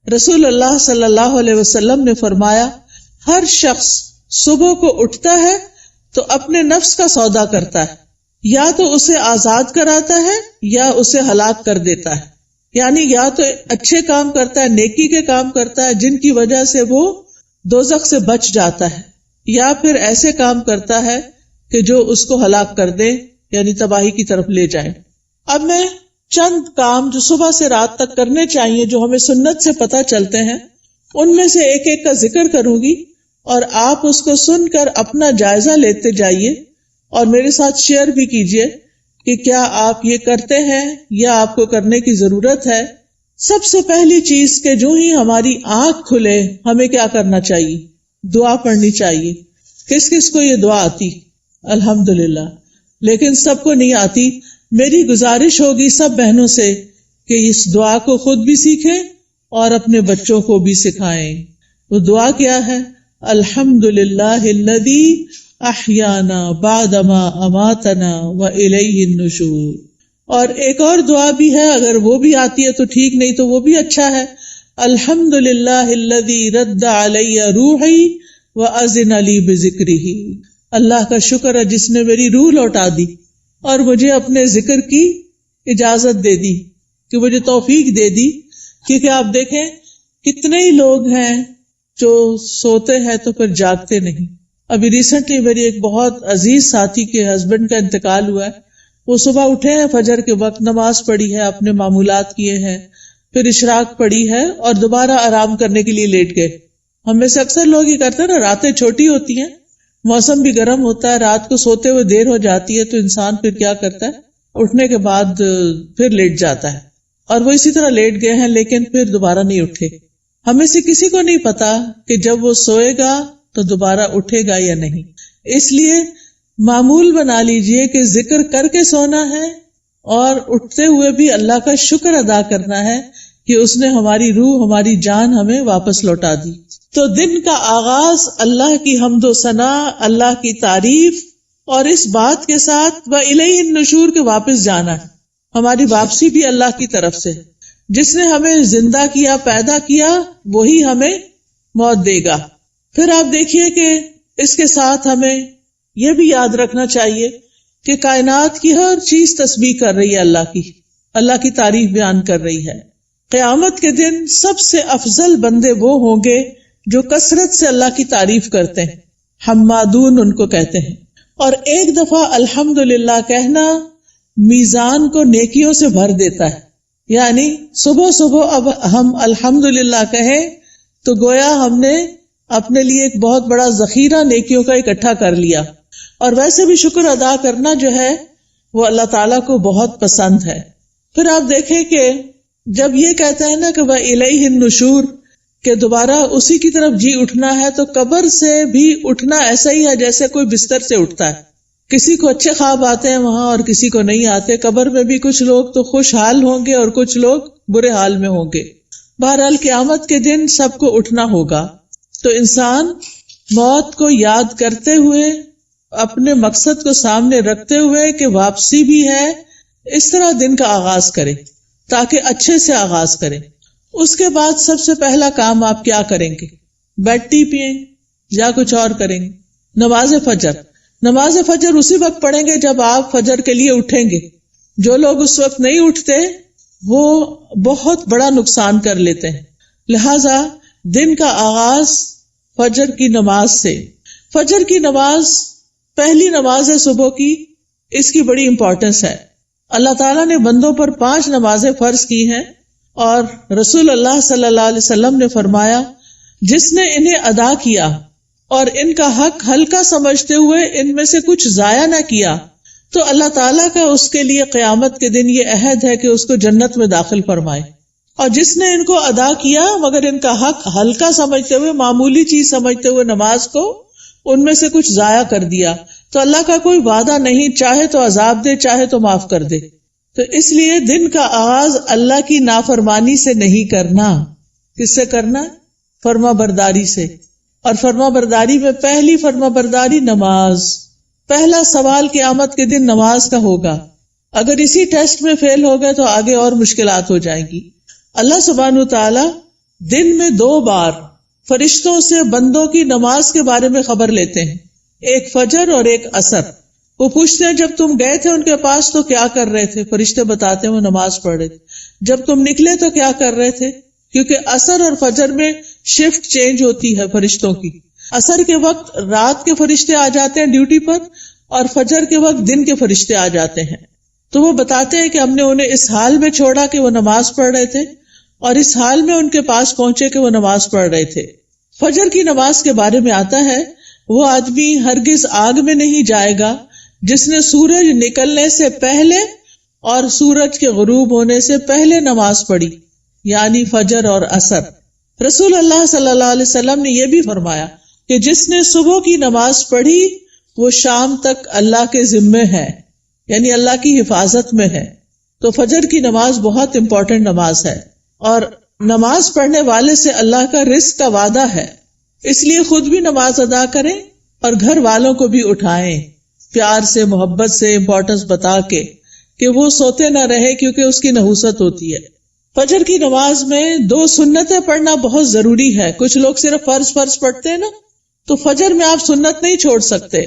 رسول اللہ صلی اللہ علیہ وسلم نے فرمایا ہر شخص صبح کو اٹھتا ہے تو اپنے نفس کا سودا کرتا ہے، یا تو اسے آزاد کراتا ہے یا اسے ہلاک کر دیتا ہے، یعنی یا تو اچھے کام کرتا ہے، نیکی کے کام کرتا ہے جن کی وجہ سے وہ دوزخ سے بچ جاتا ہے، یا پھر ایسے کام کرتا ہے کہ جو اس کو ہلاک کر دے، یعنی تباہی کی طرف لے جائے۔ اب میں چند کام جو صبح سے رات تک کرنے چاہیے جو ہمیں سنت سے پتہ چلتے ہیں ان میں سے ایک ایک کا ذکر کروں گی، اور آپ اس کو سن کر اپنا جائزہ لیتے جائیے اور میرے ساتھ شیئر بھی کیجئے کہ کیا آپ یہ کرتے ہیں یا آپ کو کرنے کی ضرورت ہے۔ سب سے پہلی چیز کہ جو ہی ہماری آنکھ کھلے ہمیں کیا کرنا چاہیے؟ دعا پڑھنی چاہیے۔ کس کس کو یہ دعا آتی؟ الحمدللہ، لیکن سب کو نہیں آتی۔ میری گزارش ہوگی سب بہنوں سے کہ اس دعا کو خود بھی سیکھیں اور اپنے بچوں کو بھی سکھائیں۔ وہ دعا کیا ہے؟ الحمدللہ الذی احیانا بعدما اماتنا والیہ النشور۔ اور ایک اور دعا بھی ہے، اگر وہ بھی آتی ہے تو ٹھیک، نہیں تو وہ بھی اچھا ہے۔ الحمدللہ الذی رد علی روحی واذن لی بذکرہ۔ اللہ کا شکر ہے جس نے میری روح لوٹا دی اور مجھے اپنے ذکر کی اجازت دے دی، کہ مجھے توفیق دے دی۔ کیونکہ آپ دیکھیں کتنے ہی لوگ ہیں جو سوتے ہیں تو پھر جاگتے نہیں۔ ابھی ریسنٹلی میری ایک بہت عزیز ساتھی کے ہسبینڈ کا انتقال ہوا ہے۔ وہ صبح اٹھے ہیں، فجر کے وقت نماز پڑھی ہے، اپنے معمولات کیے ہیں، پھر اشراق پڑھی ہے اور دوبارہ آرام کرنے کے لیے لیٹ گئے۔ ہم میں سے اکثر لوگ یہ کرتے ہیں نا، راتیں چھوٹی ہوتی ہیں، موسم بھی گرم ہوتا ہے، رات کو سوتے ہوئے دیر ہو جاتی ہے تو انسان پھر کیا کرتا ہے، اٹھنے کے بعد پھر لیٹ جاتا ہے، اور وہ اسی طرح لیٹ گئے ہیں لیکن پھر دوبارہ نہیں اٹھے۔ ہمیں سے کسی کو نہیں پتا کہ جب وہ سوئے گا تو دوبارہ اٹھے گا یا نہیں۔ اس لیے معمول بنا لیجئے کہ ذکر کر کے سونا ہے اور اٹھتے ہوئے بھی اللہ کا شکر ادا کرنا ہے کہ اس نے ہماری روح، ہماری جان ہمیں واپس لوٹا دی۔ تو دن کا آغاز اللہ کی حمد و ثنا، اللہ کی تعریف، اور اس بات کے ساتھ وَإِلَيْهِ النُّشُورُ کے واپس جانا ہے۔ ہماری واپسی بھی اللہ کی طرف سے۔ جس نے ہمیں زندہ کیا، پیدا کیا، وہی ہمیں موت دے گا۔ پھر آپ دیکھیے کہ اس کے ساتھ ہمیں یہ بھی یاد رکھنا چاہیے کہ کائنات کی ہر چیز تسبیح کر رہی ہے اللہ کی تعریف بیان کر رہی ہے۔ قیامت کے دن سب سے افضل بندے وہ ہوں گے جو کثرت سے اللہ کی تعریف کرتے ہیں، حمادون ان کو کہتے ہیں۔ اور ایک دفعہ الحمدللہ کہنا میزان کو نیکیوں سے بھر دیتا ہے، یعنی صبح صبح اب ہم الحمدللہ کہیں تو گویا ہم نے اپنے لیے ایک بہت بڑا ذخیرہ نیکیوں کا اکٹھا کر لیا۔ اور ویسے بھی شکر ادا کرنا جو ہے وہ اللہ تعالیٰ کو بہت پسند ہے۔ پھر آپ دیکھیں کہ جب یہ کہتا ہے نا کہ وَإِلَيْهِ النُّشُورُ، کہ دوبارہ اسی کی طرف جی اٹھنا ہے، تو قبر سے بھی اٹھنا ایسا ہی ہے جیسے کوئی بستر سے اٹھتا ہے۔ کسی کو اچھے خواب آتے ہیں وہاں اور کسی کو نہیں آتے۔ قبر میں بھی کچھ لوگ تو خوشحال ہوں گے اور کچھ لوگ برے حال میں ہوں گے۔ بہرحال قیامت کے دن سب کو اٹھنا ہوگا، تو انسان موت کو یاد کرتے ہوئے، اپنے مقصد کو سامنے رکھتے ہوئے کہ واپسی بھی ہے، اس طرح دن کا آغاز کرے تاکہ اچھے سے آغاز کرے۔ اس کے بعد سب سے پہلا کام آپ کیا کریں گے؟ بیڈ ٹی پئیں یا کچھ اور کریں گے؟ نماز فجر۔ نماز فجر اسی وقت پڑھیں گے جب آپ فجر کے لیے اٹھیں گے۔ جو لوگ اس وقت نہیں اٹھتے وہ بہت بڑا نقصان کر لیتے ہیں۔ لہذا دن کا آغاز فجر کی نماز سے۔ فجر کی نماز پہلی نماز ہے صبح کی، اس کی بڑی امپورٹنس ہے۔ اللہ تعالیٰ نے بندوں پر 5 نمازیں فرض کی ہیں، اور رسول اللہ صلی اللہ علیہ وسلم نے فرمایا جس نے انہیں ادا کیا اور ان کا حق ہلکا سمجھتے ہوئے ان میں سے کچھ ضائع نہ کیا تو اللہ تعالیٰ کا اس کے لیے قیامت کے دن یہ عہد ہے کہ اس کو جنت میں داخل فرمائے۔ اور جس نے ان کو ادا کیا مگر ان کا حق ہلکا سمجھتے ہوئے، معمولی چیز سمجھتے ہوئے نماز کو ان میں سے کچھ ضائع کر دیا، تو اللہ کا کوئی وعدہ نہیں، چاہے تو عذاب دے چاہے تو معاف کر دے۔ تو اس لیے دن کا آغاز اللہ کی نافرمانی سے نہیں کرنا۔ کس سے کرنا؟ فرما برداری سے۔ اور فرما برداری میں پہلی فرما برداری نماز۔ پہلا سوال قیامت کے دن نماز کا ہوگا۔ اگر اسی ٹیسٹ میں فیل ہو گئے تو آگے اور مشکلات ہو جائیں گی۔ اللہ سبحانہ تعالی دن میں 2 بار فرشتوں سے بندوں کی نماز کے بارے میں خبر لیتے ہیں، ایک فجر اور ایک عصر۔ وہ پوچھتے ہیں جب تم گئے تھے ان کے پاس تو کیا کر رہے تھے؟ فرشتے بتاتے ہیں وہ نماز پڑھ رہے تھے۔ جب تم نکلے تو کیا کر رہے تھے؟ کیونکہ عصر اور فجر میں شفٹ چینج ہوتی ہے فرشتوں کی۔ عصر کے وقت رات کے فرشتے آ جاتے ہیں ڈیوٹی پر، اور فجر کے وقت دن کے فرشتے آ جاتے ہیں۔ تو وہ بتاتے ہیں کہ ہم نے انہیں اس حال میں چھوڑا کہ وہ نماز پڑھ رہے تھے، اور اس حال میں ان کے پاس پہنچے کہ وہ نماز پڑھ رہے تھے۔ فجر کی نماز کے بارے میں آتا ہے وہ آدمی ہرگز آگ میں نہیں جائے گا جس نے سورج نکلنے سے پہلے اور سورج کے غروب ہونے سے پہلے نماز پڑھی، یعنی فجر اور عصر۔ رسول اللہ صلی اللہ علیہ وسلم نے یہ بھی فرمایا کہ جس نے صبح کی نماز پڑھی وہ شام تک اللہ کے ذمے ہے، یعنی اللہ کی حفاظت میں ہے۔ تو فجر کی نماز بہت امپورٹنٹ نماز ہے، اور نماز پڑھنے والے سے اللہ کا رزق کا وعدہ ہے، اس لیے خود بھی نماز ادا کریں اور گھر والوں کو بھی اٹھائیں، پیار سے، محبت سے، امپورٹنس بتا کے کہ وہ سوتے نہ رہے، کیونکہ اس کی نحوست ہوتی ہے۔ فجر کی نماز میں 2 سنتیں پڑھنا بہت ضروری ہے۔ کچھ لوگ صرف فرض پڑھتے ہیں نا، تو فجر میں آپ سنت نہیں چھوڑ سکتے۔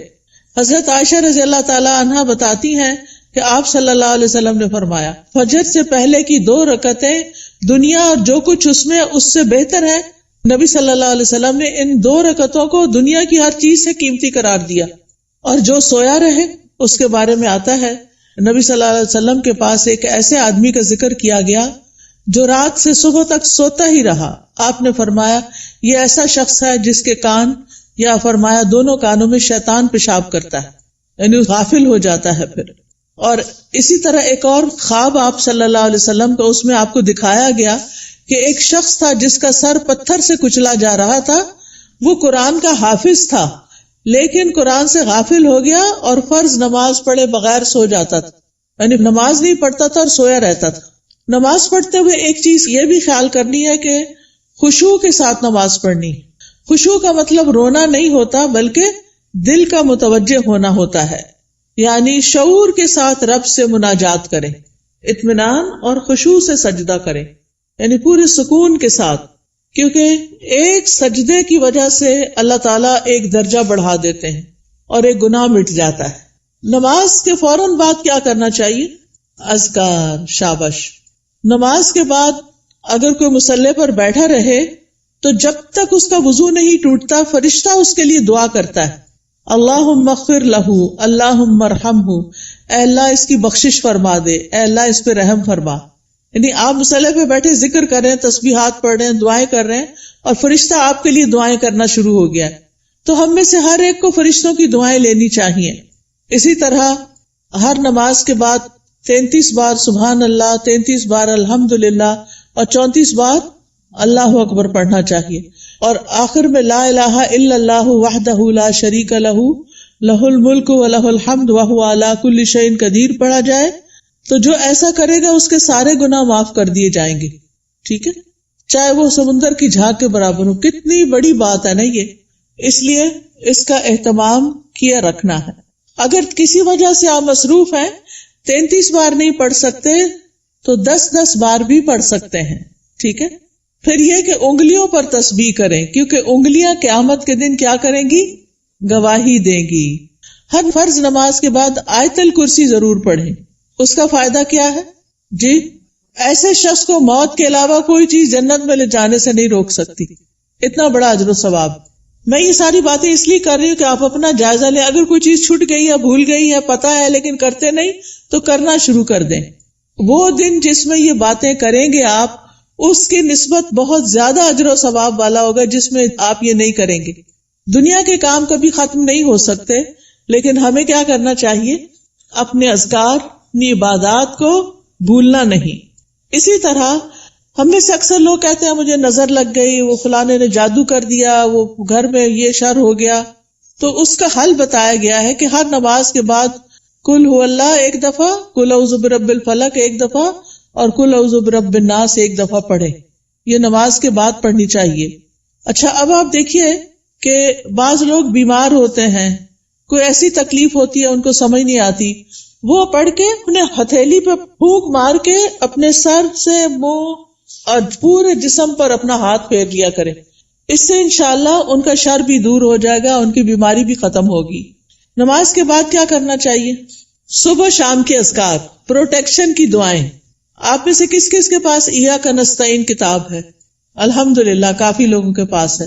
حضرت عائشہ رضی اللہ تعالی عنہا بتاتی ہیں کہ آپ صلی اللہ علیہ وسلم نے فرمایا فجر سے پہلے کی 2 رکعتیں دنیا اور جو کچھ اس میں اس سے بہتر ہے۔ نبی صلی اللہ علیہ وسلم نے ان 2 رکعتوں کو دنیا کی ہر چیز سے قیمتی قرار دیا، اور جو سویا رہے اس کے بارے میں آتا ہے نبی صلی اللہ علیہ وسلم کے پاس ایک ایسے آدمی کا ذکر کیا گیا جو رات سے صبح تک سوتا ہی رہا۔ آپ نے فرمایا یہ ایسا شخص ہے جس کے کان، یا فرمایا دونوں کانوں میں شیطان پیشاب کرتا ہے، یعنی غافل ہو جاتا ہے پھر۔ اور اسی طرح ایک اور خواب آپ صلی اللہ علیہ وسلم کا، اس میں آپ کو دکھایا گیا کہ ایک شخص تھا جس کا سر پتھر سے کچلا جا رہا تھا۔ وہ قرآن کا حافظ تھا لیکن قرآن سے غافل ہو گیا اور فرض نماز پڑھے بغیر سو جاتا تھا، یعنی نماز نہیں پڑھتا تھا اور سویا رہتا تھا۔ نماز پڑھتے ہوئے ایک چیز یہ بھی خیال کرنی ہے کہ خشوع کے ساتھ نماز پڑھنی۔ خشوع کا مطلب رونا نہیں ہوتا بلکہ دل کا متوجہ ہونا ہوتا ہے، یعنی شعور کے ساتھ رب سے مناجات کریں، اطمینان اور خشوع سے سجدہ کریں، یعنی پورے سکون کے ساتھ، کیونکہ ایک سجدے کی وجہ سے اللہ تعالیٰ ایک درجہ بڑھا دیتے ہیں اور ایک گناہ مٹ جاتا ہے۔ نماز کے فوراً بعد کیا کرنا چاہیے؟ اذکار، شابش۔ نماز کے بعد اگر کوئی مصلی پر بیٹھا رہے تو جب تک اس کا وضو نہیں ٹوٹتا فرشتہ اس کے لیے دعا کرتا ہے، اللہم اغفر لہ، اللہم ارحمہ، اے اللہ اس کی بخشش فرما دے، اے اللہ اس پہ رحم فرما۔ یعنی آپ مصلی پہ بیٹھے ذکر کر رہے ہیں، تسبیحات پڑھ رہے ہیں، دعائیں کر رہے ہیں، اور فرشتہ آپ کے لیے دعائیں کرنا شروع ہو گیا ہے۔ تو ہم میں سے ہر ایک کو فرشتوں کی دعائیں لینی چاہیے۔ اسی طرح ہر نماز کے بعد 33 بار سبحان اللہ، 33 بار الحمدللہ، اور 34 بار اللہ اکبر پڑھنا چاہیے، اور آخر میں لا الہ الا اللہ وحدہ لا شریک لہ لہ الملک ولہ الحمد وہو علی کل شیء قدیر پڑھا جائے تو جو ایسا کرے گا اس کے سارے گناہ معاف کر دیے جائیں گے۔ ٹھیک ہے، چاہے وہ سمندر کی جھاگ کے برابر ہو۔ کتنی بڑی بات ہے نا یہ، اس لیے اس کا اہتمام کیا رکھنا ہے۔ اگر کسی وجہ سے آپ مصروف ہیں، 33 بار نہیں پڑھ سکتے تو 10 بار بھی پڑھ سکتے ہیں۔ ٹھیک ہے، پھر یہ کہ انگلیوں پر تسبیح کریں، کیونکہ انگلیاں قیامت کے دن کیا کریں گی؟ گواہی دیں گی۔ ہر فرض نماز کے بعد آیت الکرسی ضرور پڑھیں۔ اس کا فائدہ کیا ہے؟ جی، ایسے شخص کو موت کے علاوہ کوئی چیز جنت میں لے جانے سے نہیں روک سکتی، اتنا بڑا اجر و ثواب۔ میں یہ ساری باتیں اس لیے کر رہی ہوں کہ آپ اپنا جائزہ لیں۔ اگر کوئی چیز چھوٹ گئی ہے، بھول گئی ہے، پتہ ہے لیکن کرتے نہیں، تو کرنا شروع کر دیں۔ وہ دن جس میں یہ باتیں کریں گے آپ، اس کی نسبت بہت زیادہ اجر و ثواب والا ہوگا جس میں آپ یہ نہیں کریں گے۔ دنیا کے کام کبھی ختم نہیں ہو سکتے، لیکن ہمیں کیا کرنا چاہیے؟ اپنے اذکار، اپنی عبادات کو بھولنا نہیں۔ اسی طرح ہم میں سے اکثر لوگ کہتے ہیں مجھے نظر لگ گئی، وہ فلانے نے جادو کر دیا، وہ گھر میں یہ شر ہو گیا۔ تو اس کا حل بتایا گیا ہے کہ ہر نماز کے بعد قل هو اللہ 1 دفعہ، قل اعوذ برب الفلق 1 دفعہ، اور قل اعوذ برب الناس 1 دفعہ پڑھیں۔ یہ نماز کے بعد پڑھنی چاہیے۔ اچھا، اب آپ دیکھیے کہ بعض لوگ بیمار ہوتے ہیں، کوئی ایسی تکلیف ہوتی ہے ان کو سمجھ نہیں آتی، وہ پڑھ کے اپنے ہتھیلی پہ پھونک مار کے اپنے سر سے، منہ اور پورے جسم پر اپنا ہاتھ پھیر لیا کریں. اس سے انشاءاللہ ان کا شر بھی دور ہو جائے گا، ان کی بیماری بھی ختم ہوگی. نماز کے بعد کیا کرنا چاہیے؟ صبح شام کے اذکار، پروٹیکشن کی دعائیں. آپ میں سے کس کس کے پاس ایاک نستعین کتاب ہے؟ الحمدللہ کافی لوگوں کے پاس ہے.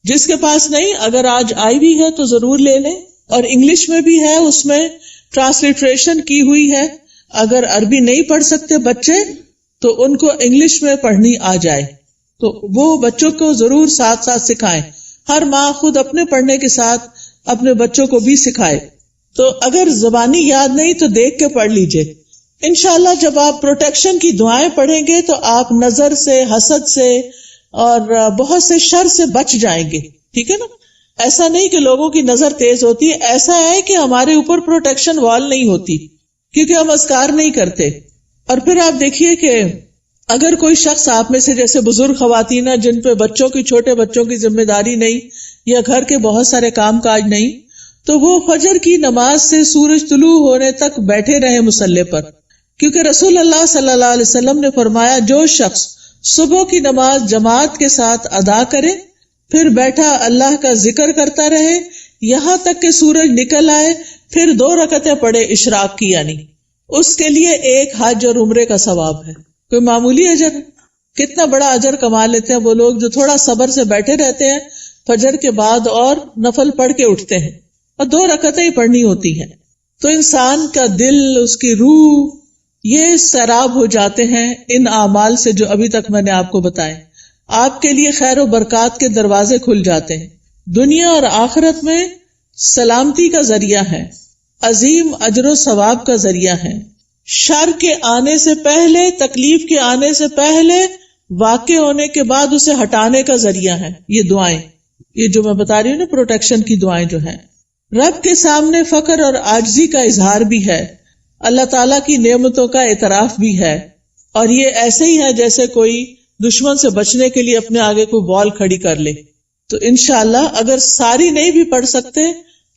جس کے پاس نہیں، اگر آج آئی بھی ہے تو ضرور لے لیں. اور انگلش میں بھی ہے، اس میں ٹرانسلیٹریشن کی ہوئی ہے. اگر عربی نہیں پڑھ سکتے بچے تو ان کو انگلش میں پڑھنی آ جائے تو وہ بچوں کو ضرور ساتھ ساتھ سکھائیں. ہر ماں خود اپنے پڑھنے کے ساتھ اپنے بچوں کو بھی سکھائے. تو اگر زبانی یاد نہیں تو دیکھ کے پڑھ لیجئے. انشاءاللہ جب آپ پروٹیکشن کی دعائیں پڑھیں گے تو آپ نظر سے، حسد سے اور بہت سے شر سے بچ جائیں گے. ٹھیک ہے نا؟ ایسا نہیں کہ لوگوں کی نظر تیز ہوتی ہے، ایسا ہے کہ ہمارے اوپر پروٹیکشن وال نہیں ہوتی کیونکہ ہم اذکار نہیں کرتے. اور پھر آپ دیکھیے کہ اگر کوئی شخص آپ میں سے جیسے بزرگ خواتین ہیں جن پہ بچوں کی، چھوٹے بچوں کی ذمہ داری نہیں یا گھر کے بہت سارے کام کاج نہیں، تو وہ فجر کی نماز سے سورج طلوع ہونے تک بیٹھے رہے مصلی پر. کیونکہ رسول اللہ صلی اللہ علیہ وسلم نے فرمایا جو شخص صبح کی نماز جماعت کے ساتھ ادا کرے پھر بیٹھا اللہ کا ذکر کرتا رہے یہاں تک کہ سورج نکل آئے، پھر 2 رکعتیں پڑھے اشراق کی، یعنی اس کے لیے ایک حج اور عمرے کا ثواب ہے. کوئی معمولی اجر؟ کتنا بڑا اجر کما لیتے ہیں وہ لوگ جو تھوڑا صبر سے بیٹھے رہتے ہیں فجر کے بعد اور نفل پڑھ کے اٹھتے ہیں، اور 2 رکعتیں ہی پڑھنی ہوتی ہیں. تو انسان کا دل، اس کی روح، یہ سیراب ہو جاتے ہیں ان اعمال سے جو ابھی تک میں نے آپ کو بتائے. آپ کے لیے خیر و برکات کے دروازے کھل جاتے ہیں، دنیا اور آخرت میں سلامتی کا ذریعہ ہے، عظیم اجر و ثواب کا ذریعہ ہے، شر کے آنے سے پہلے، تکلیف کے آنے سے پہلے، واقع ہونے کے بعد اسے ہٹانے کا ذریعہ ہے. یہ دعائیں، یہ جو میں بتا رہی ہوں نا پروٹیکشن کی دعائیں جو ہیں، رب کے سامنے فقر اور عاجزی کا اظہار بھی ہے، اللہ تعالیٰ کی نعمتوں کا اعتراف بھی ہے. اور یہ ایسے ہی ہے جیسے کوئی دشمن سے بچنے کے لیے اپنے آگے کوئی بال کھڑی کر لے. تو انشاءاللہ اگر ساری نہیں بھی پڑھ سکتے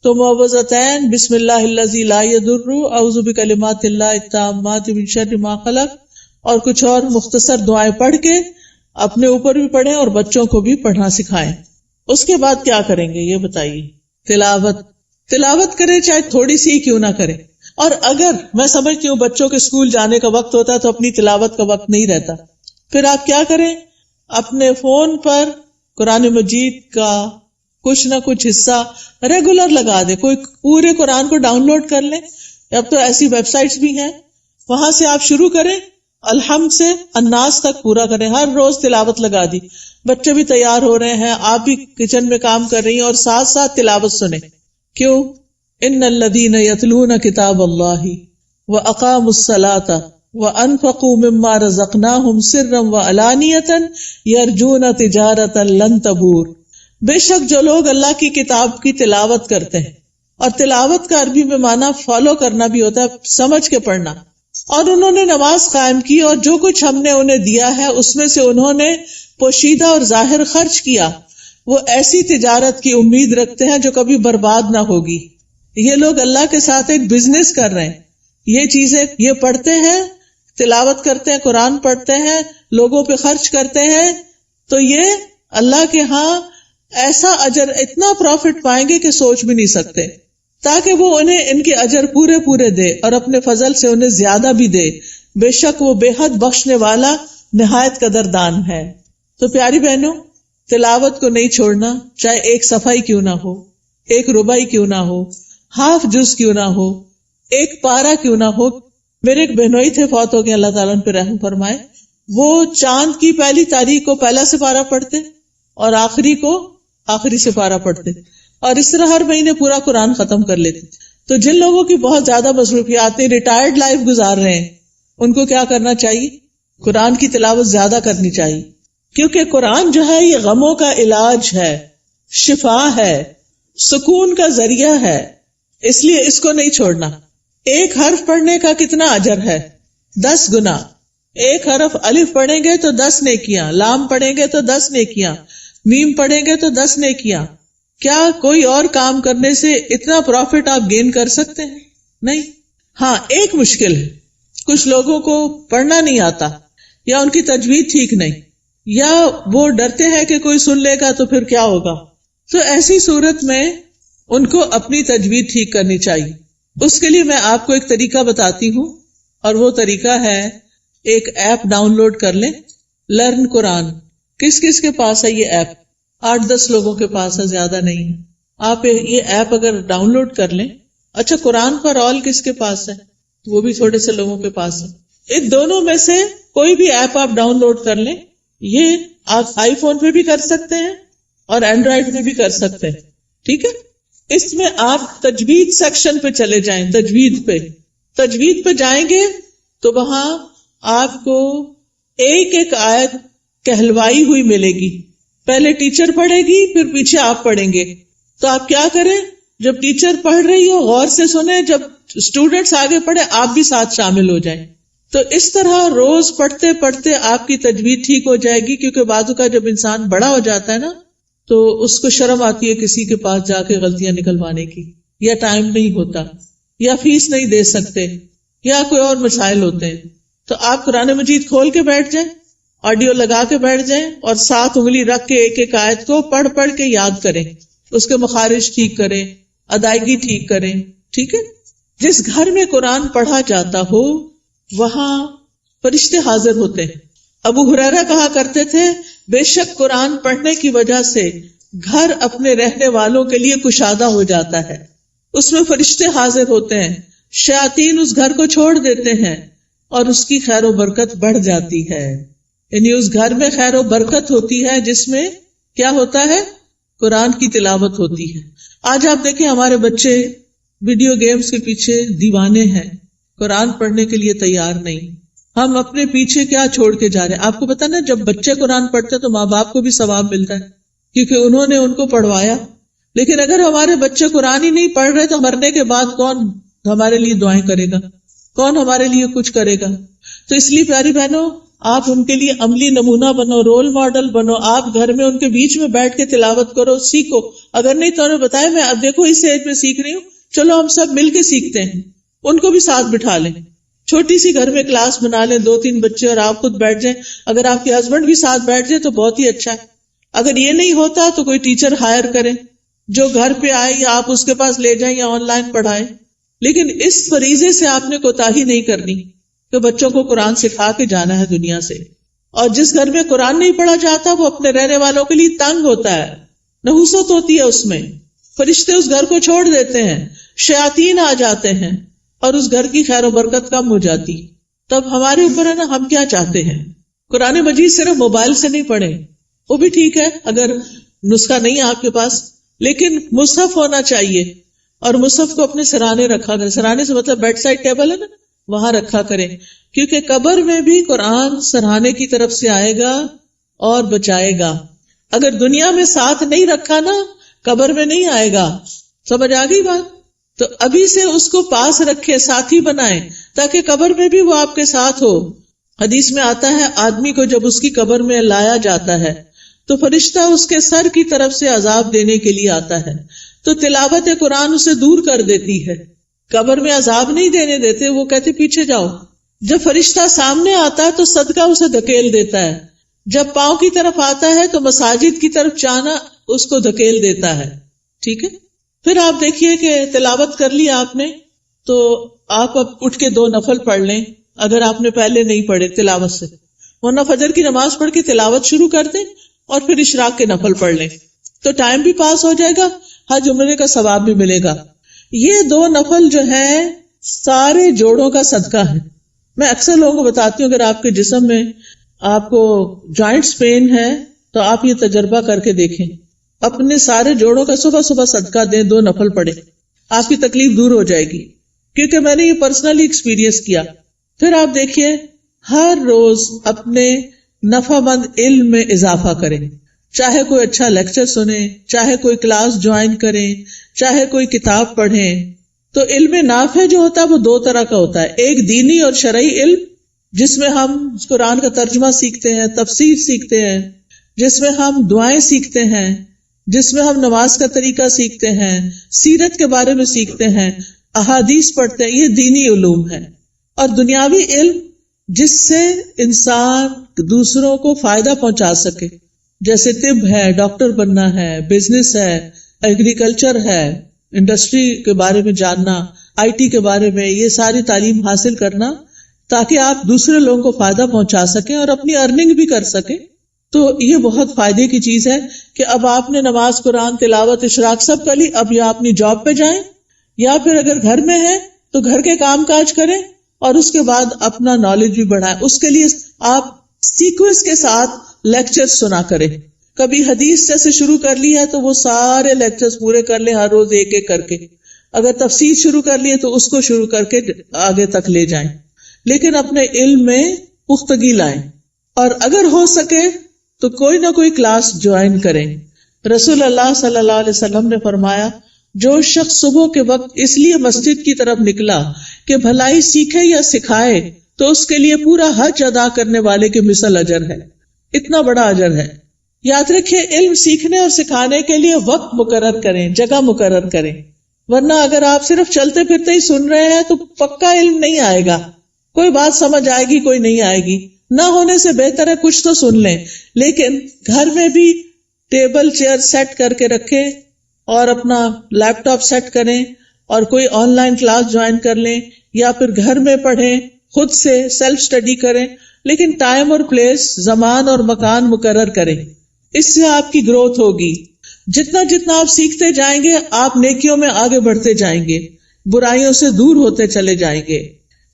تو معوذتین، بسم اللہ الذی لا یضر، اعوذ بکلمات اللہ التامات من شر ما خلق، اور کچھ اور مختصر دعائیں پڑھ کے اپنے اوپر بھی پڑھیں اور بچوں کو بھی پڑھنا سکھائیں. اس کے بعد کیا کریں گے یہ بتائیے؟ تلاوت کریں، چاہے تھوڑی سی ہی کیوں نہ کریں. اور اگر میں سمجھتی ہوں بچوں کے اسکول جانے کا وقت ہوتا ہے تو اپنی تلاوت کا وقت نہیں رہتا، پھر آپ کیا کریں؟ اپنے فون پر قرآن مجید کا کچھ نہ کچھ حصہ ریگولر لگا دیں. کوئی پورے قرآن کو ڈاؤن لوڈ کر لیں، اب تو ایسی ویب سائٹس بھی ہیں، وہاں سے آپ شروع کریں، الحمد سے الناس تک پورا کریں. ہر روز تلاوت لگا دی، بچے بھی تیار ہو رہے ہیں، آپ بھی کچن میں کام کر رہی ہیں اور ساتھ ساتھ تلاوت سنیں. کیوں؟ ان الذین یتلون کتاب اللہ واقاموا الصلاۃ وانفقوا مما رزقناہم سرا وعلانیۃ یرجون تجارۃ لن تبور. بے شک جو لوگ اللہ کی کتاب کی تلاوت کرتے ہیں، اور تلاوت کا عربی میں معنی فالو کرنا بھی ہوتا ہے، سمجھ کے پڑھنا، اور انہوں نے نماز قائم کی اور جو کچھ ہم نے انہیں دیا ہے اس میں سے انہوں نے پوشیدہ اور ظاہر خرچ کیا، وہ ایسی تجارت کی امید رکھتے ہیں جو کبھی برباد نہ ہوگی. یہ لوگ اللہ کے ساتھ ایک بزنس کر رہے ہیں. یہ چیزیں یہ پڑھتے ہیں، تلاوت کرتے ہیں، قرآن پڑھتے ہیں، لوگوں پہ خرچ کرتے ہیں، تو یہ اللہ کے ہاں ایسا اجر، اتنا پروفٹ پائیں گے کہ سوچ بھی نہیں سکتے، تاکہ وہ انہیں ان کے اجر پورے پورے دے اور اپنے فضل سے انہیں زیادہ بھی دے. بے شک وہ بے حد بخشنے والا نہایت قدردان ہے. تو پیاری بہنوں، تلاوت کو نہیں چھوڑنا، چاہے ایک صفحہ ہی کیوں نہ ہو، ایک ربع ہی کیوں نہ ہو، ہاف جز کیوں نہ ہو، ایک پارہ کیوں نہ ہو. میرے ایک بہنوئی تھے، فوت ہو گئے، اللہ تعالیٰ ان پہ رحم فرمائے. وہ چاند کی پہلی تاریخ کو پہلا سپارہ پڑھتے اور آخری کو آخری سپارہ پڑھتے، اور اس طرح ہر مہینے پورا قرآن ختم کر لیتے. تو جن لوگوں کی بہت زیادہ مصروفیات ہیں، ریٹائرڈ لائف گزار رہے ہیں، ان کو کیا کرنا چاہیے؟ قرآن کی تلاوت زیادہ کرنی چاہیے، کیونکہ قرآن جو ہے یہ غموں کا علاج ہے، شفا ہے، سکون کا ذریعہ ہے، اس لیے اس کو نہیں چھوڑنا. ایک حرف پڑھنے کا کتنا اجر ہے؟ 10 گنا. ایک حرف الف پڑھیں گے تو 10 نیکیاں، لام پڑھیں گے تو 10 نیکیاں، میم پڑھیں گے تو 10 نیکیاں. کیا کوئی اور کام کرنے سے اتنا پروفٹ آپ گین کر سکتے ہیں؟ نہیں. ہاں ایک مشکل ہے، کچھ لوگوں کو پڑھنا نہیں آتا، یا ان کی تجوید ٹھیک نہیں، یا وہ ڈرتے ہیں کہ کوئی سن لے گا تو پھر کیا ہوگا. تو ایسی صورت میں ان کو اپنی تجوید ٹھیک کرنی چاہیے. اس کے لیے میں آپ کو ایک طریقہ بتاتی ہوں، اور وہ طریقہ ہے ایک ایپ ڈاؤن لوڈ کر لیں، لرن قرآن. کس کس کے پاس ہے یہ ایپ؟ 8-10 لوگوں کے پاس ہے، زیادہ نہیں ہے. آپ یہ ایپ اگر ڈاؤن لوڈ کر لیں. اچھا، قرآن پر آل کس کے پاس ہے؟ وہ بھی تھوڑے سے لوگوں کے پاس ہے. ان دونوں میں سے کوئی بھی ایپ آپ ڈاؤن لوڈ کر لیں. یہ آپ آئی فون پہ بھی کر سکتے ہیں اور اینڈرائڈ پہ بھی کر سکتے ہیں. ٹھیک ہے، اس میں آپ تجوید سیکشن پہ چلے جائیں. تجوید پہ جائیں گے تو وہاں آپ کو ایک ایک آیت کہلوائی ہوئی ملے گی. پہلے ٹیچر پڑھے گی، پھر پیچھے آپ پڑھیں گے. تو آپ کیا کریں، جب ٹیچر پڑھ رہی ہو غور سے سنیں، جب اسٹوڈنٹس آگے پڑھے آپ بھی ساتھ شامل ہو جائیں. تو اس طرح روز پڑھتے پڑھتے آپ کی تجوید ٹھیک ہو جائے گی. کیونکہ بعض کا جب انسان بڑا ہو جاتا ہے نا تو اس کو شرم آتی ہے کسی کے پاس جا کے غلطیاں نکلوانے کی، یا ٹائم نہیں ہوتا، یا فیس نہیں دے سکتے، یا کوئی اور مسائل ہوتے ہیں. تو آپ قرآن مجید کھول کے بیٹھ جائیں، آڈیو لگا کے بیٹھ جائیں، اور 7 انگلی رکھ کے ایک ایک آیت کو پڑھ پڑھ کے یاد کریں. اس کے مخارج ٹھیک کریں، ادائیگی ٹھیک کریں. ٹھیک ہے، جس گھر میں قرآن پڑھا جاتا ہو وہاں فرشتے حاضر ہوتے ہیں. ابو ہریرہ کہا کرتے تھے، بے شک قرآن پڑھنے کی وجہ سے گھر اپنے رہنے والوں کے لیے کشادہ ہو جاتا ہے. اس میں فرشتے حاضر ہوتے ہیں، شیاطین اس گھر کو چھوڑ دیتے ہیں اور اس کی خیر و برکت بڑھ جاتی ہے. یعنی اس گھر میں خیر و برکت ہوتی ہے جس میں کیا ہوتا ہے، قرآن کی تلاوت ہوتی ہے. آج آپ دیکھیں ہمارے بچے ویڈیو گیمز کے پیچھے دیوانے ہیں، قرآن پڑھنے کے لیے تیار نہیں. ہم اپنے پیچھے کیا چھوڑ کے جا رہے ہیں؟ آپ کو پتا نا، جب بچے قرآن پڑھتے تو ماں باپ کو بھی ثواب ملتا ہے کیونکہ انہوں نے ان کو پڑھوایا. لیکن اگر ہمارے بچے قرآن ہی نہیں پڑھ رہے تو مرنے کے بعد کون ہمارے لیے دعائیں کرے گا، کون ہمارے لیے کچھ کرے گا؟ تو اس لیے پیاری بہنوں، آپ ان کے لیے عملی نمونہ بنو، رول ماڈل بنو. آپ گھر میں ان کے بیچ میں بیٹھ کے تلاوت کرو، سیکھو. اگر نہیں تو انہیں بتائے، میں اب دیکھو اس ایج میں سیکھ رہی ہوں، چلو ہم سب مل کے سیکھتے ہیں. ان کو بھی ساتھ بٹھا لیں، چھوٹی سی گھر میں کلاس بنا لیں، 2-3 بچے اور آپ خود بیٹھ جائیں. اگر آپ کے ہسبینڈ بھی ساتھ بیٹھ جائے تو بہت ہی اچھا ہے. اگر یہ نہیں ہوتا تو کوئی ٹیچر ہائر کریں جو گھر پہ آئے، یا آپ اس کے پاس لے جائیں یا آن لائن پڑھائیں. لیکن اس فریضے سے آپ نے کوتاہی نہیں کرنی کہ بچوں کو قرآن سکھا کے جانا ہے دنیا سے. اور جس گھر میں قرآن نہیں پڑھا جاتا وہ اپنے رہنے والوں کے لیے تنگ ہوتا ہے، نحوست ہوتی ہے اس میں. فرشتے اس گھر کو چھوڑ دیتے ہیں، شیاطین آ جاتے ہیں اور اس گھر کی خیر و برکت کم ہو جاتی. تب ہمارے اوپر ہے نا، ہم کیا چاہتے ہیں. قرآن مجید صرف موبائل سے نہیں پڑھیں، وہ بھی ٹھیک ہے اگر نسخہ نہیں ہے آپ کے پاس، لیکن مصحف ہونا چاہیے. اور مصحف کو اپنے سرانے رکھا کریں. سرانے سے مطلب بیڈ سائڈ ٹیبل ہے نا، وہاں رکھا کریں. کیونکہ قبر میں بھی قرآن سرہانے کی طرف سے آئے گا اور بچائے گا. اگر دنیا میں ساتھ نہیں رکھا نا، قبر میں نہیں آئے گا. سمجھ آ گئی بات؟ تو ابھی سے اس کو پاس رکھے، ساتھی بنائیں تاکہ قبر میں بھی وہ آپ کے ساتھ ہو. حدیث میں آتا ہے، آدمی کو جب اس کی قبر میں لایا جاتا ہے تو فرشتہ اس کے سر کی طرف سے عذاب دینے کے لیے آتا ہے. تو تلاوت قرآن اسے دور کر دیتی ہے. قبر میں عذاب نہیں دینے دیتے، وہ کہتے پیچھے جاؤ. جب فرشتہ سامنے آتا ہے تو صدقہ اسے دھکیل دیتا ہے. جب پاؤں کی طرف آتا ہے تو مساجد کی طرف جانا اس کو دھکیل دیتا ہے. ٹھیک ہے، پھر آپ دیکھیے کہ تلاوت کر لی آپ نے، تو آپ اب اٹھ کے 2 نفل پڑھ لیں اگر آپ نے پہلے نہیں پڑھے تلاوت سے. ورنہ فجر کی نماز پڑھ کے تلاوت شروع کر دیں اور پھر اشراق کے نفل پڑھ لیں، تو ٹائم بھی پاس ہو جائے گا، حج عمرے کا ثواب بھی ملے گا. یہ 2 نفل جو ہیں سارے جوڑوں کا صدقہ ہے. میں اکثر لوگوں کو بتاتی ہوں، اگر آپ کے جسم میں آپ کو جوائنٹس پین ہے تو آپ یہ تجربہ کر کے دیکھیں، اپنے سارے جوڑوں کا صبح صبح صدقہ دیں، 2 نفل پڑھیں، آپ کی تکلیف دور ہو جائے گی. کیونکہ میں نے یہ پرسنلی ایکسپیرینس کیا. پھر آپ دیکھیے ہر روز اپنے نفع مند علم میں اضافہ کریں. چاہے کوئی اچھا لیکچر سنیں، چاہے کوئی کلاس جوائن کریں، چاہے کوئی کتاب پڑھیں. تو علم نافع جو ہوتا ہے وہ 2 طرح کا ہوتا ہے. ایک دینی اور شرعی علم جس میں ہم قرآن کا ترجمہ سیکھتے ہیں، تفسیر سیکھتے ہیں، جس میں ہم دعائیں سیکھتے ہیں، جس میں ہم نماز کا طریقہ سیکھتے ہیں، سیرت کے بارے میں سیکھتے ہیں، احادیث پڑھتے ہیں. یہ دینی علوم ہے. اور دنیاوی علم جس سے انسان دوسروں کو فائدہ پہنچا سکے، جیسے طب ہے، ڈاکٹر بننا ہے، بزنس ہے، ایگریکلچر ہے، انڈسٹری کے بارے میں جاننا، آئی ٹی کے بارے میں، یہ ساری تعلیم حاصل کرنا تاکہ آپ دوسرے لوگوں کو فائدہ پہنچا سکیں اور اپنی ارننگ بھی کر سکیں. تو یہ بہت فائدے کی چیز ہے کہ اب آپ نے نماز، قرآن تلاوت، اشراق سب کر لی، اب یا اپنی جاب پہ جائیں یا پھر اگر گھر میں ہیں تو گھر کے کام کاج کریں اور اس کے بعد اپنا نالج بھی بڑھائیں. اس کے لیے آپ سیکوینس کے ساتھ لیکچر سنا کریں. کبھی حدیث جیسے شروع کر لی ہے تو وہ سارے لیکچرز پورے کر لیں، ہر روز ایک ایک کر کے. اگر تفسیر شروع کر لی ہے تو اس کو شروع کر کے آگے تک لے جائیں، لیکن اپنے علم میں پختگی لائیں. اور اگر ہو سکے تو کوئی نہ کوئی کلاس جوائن کریں. رسول اللہ صلی اللہ علیہ وسلم نے فرمایا، جو شخص صبح کے وقت اس لیے مسجد کی طرف نکلا کہ بھلائی سیکھے یا سکھائے تو اس کے لیے پورا حج ادا کرنے والے کے مثل اجر ہے. اتنا بڑا اجر ہے. یاد رکھیں، علم سیکھنے اور سکھانے کے لیے وقت مقرر کریں، جگہ مقرر کریں، ورنہ اگر آپ صرف چلتے پھرتے ہی سن رہے ہیں تو پکا علم نہیں آئے گا. کوئی بات سمجھ آئے گی، کوئی نہیں آئے گی. نہ ہونے سے بہتر ہے کچھ تو سن لیں، لیکن گھر میں بھی ٹیبل چیئر سیٹ کر کے رکھیں اور اپنا لیپ ٹاپ سیٹ کریں اور کوئی آن لائن کلاس جوائن کر لیں یا پھر گھر میں پڑھیں، خود سے سیلف اسٹڈی کریں، لیکن ٹائم اور پلیس، زمان اور مکان مقرر کریں. اس سے آپ کی گروتھ ہوگی. جتنا جتنا آپ سیکھتے جائیں گے آپ نیکیوں میں آگے بڑھتے جائیں گے، برائیوں سے دور ہوتے چلے جائیں گے.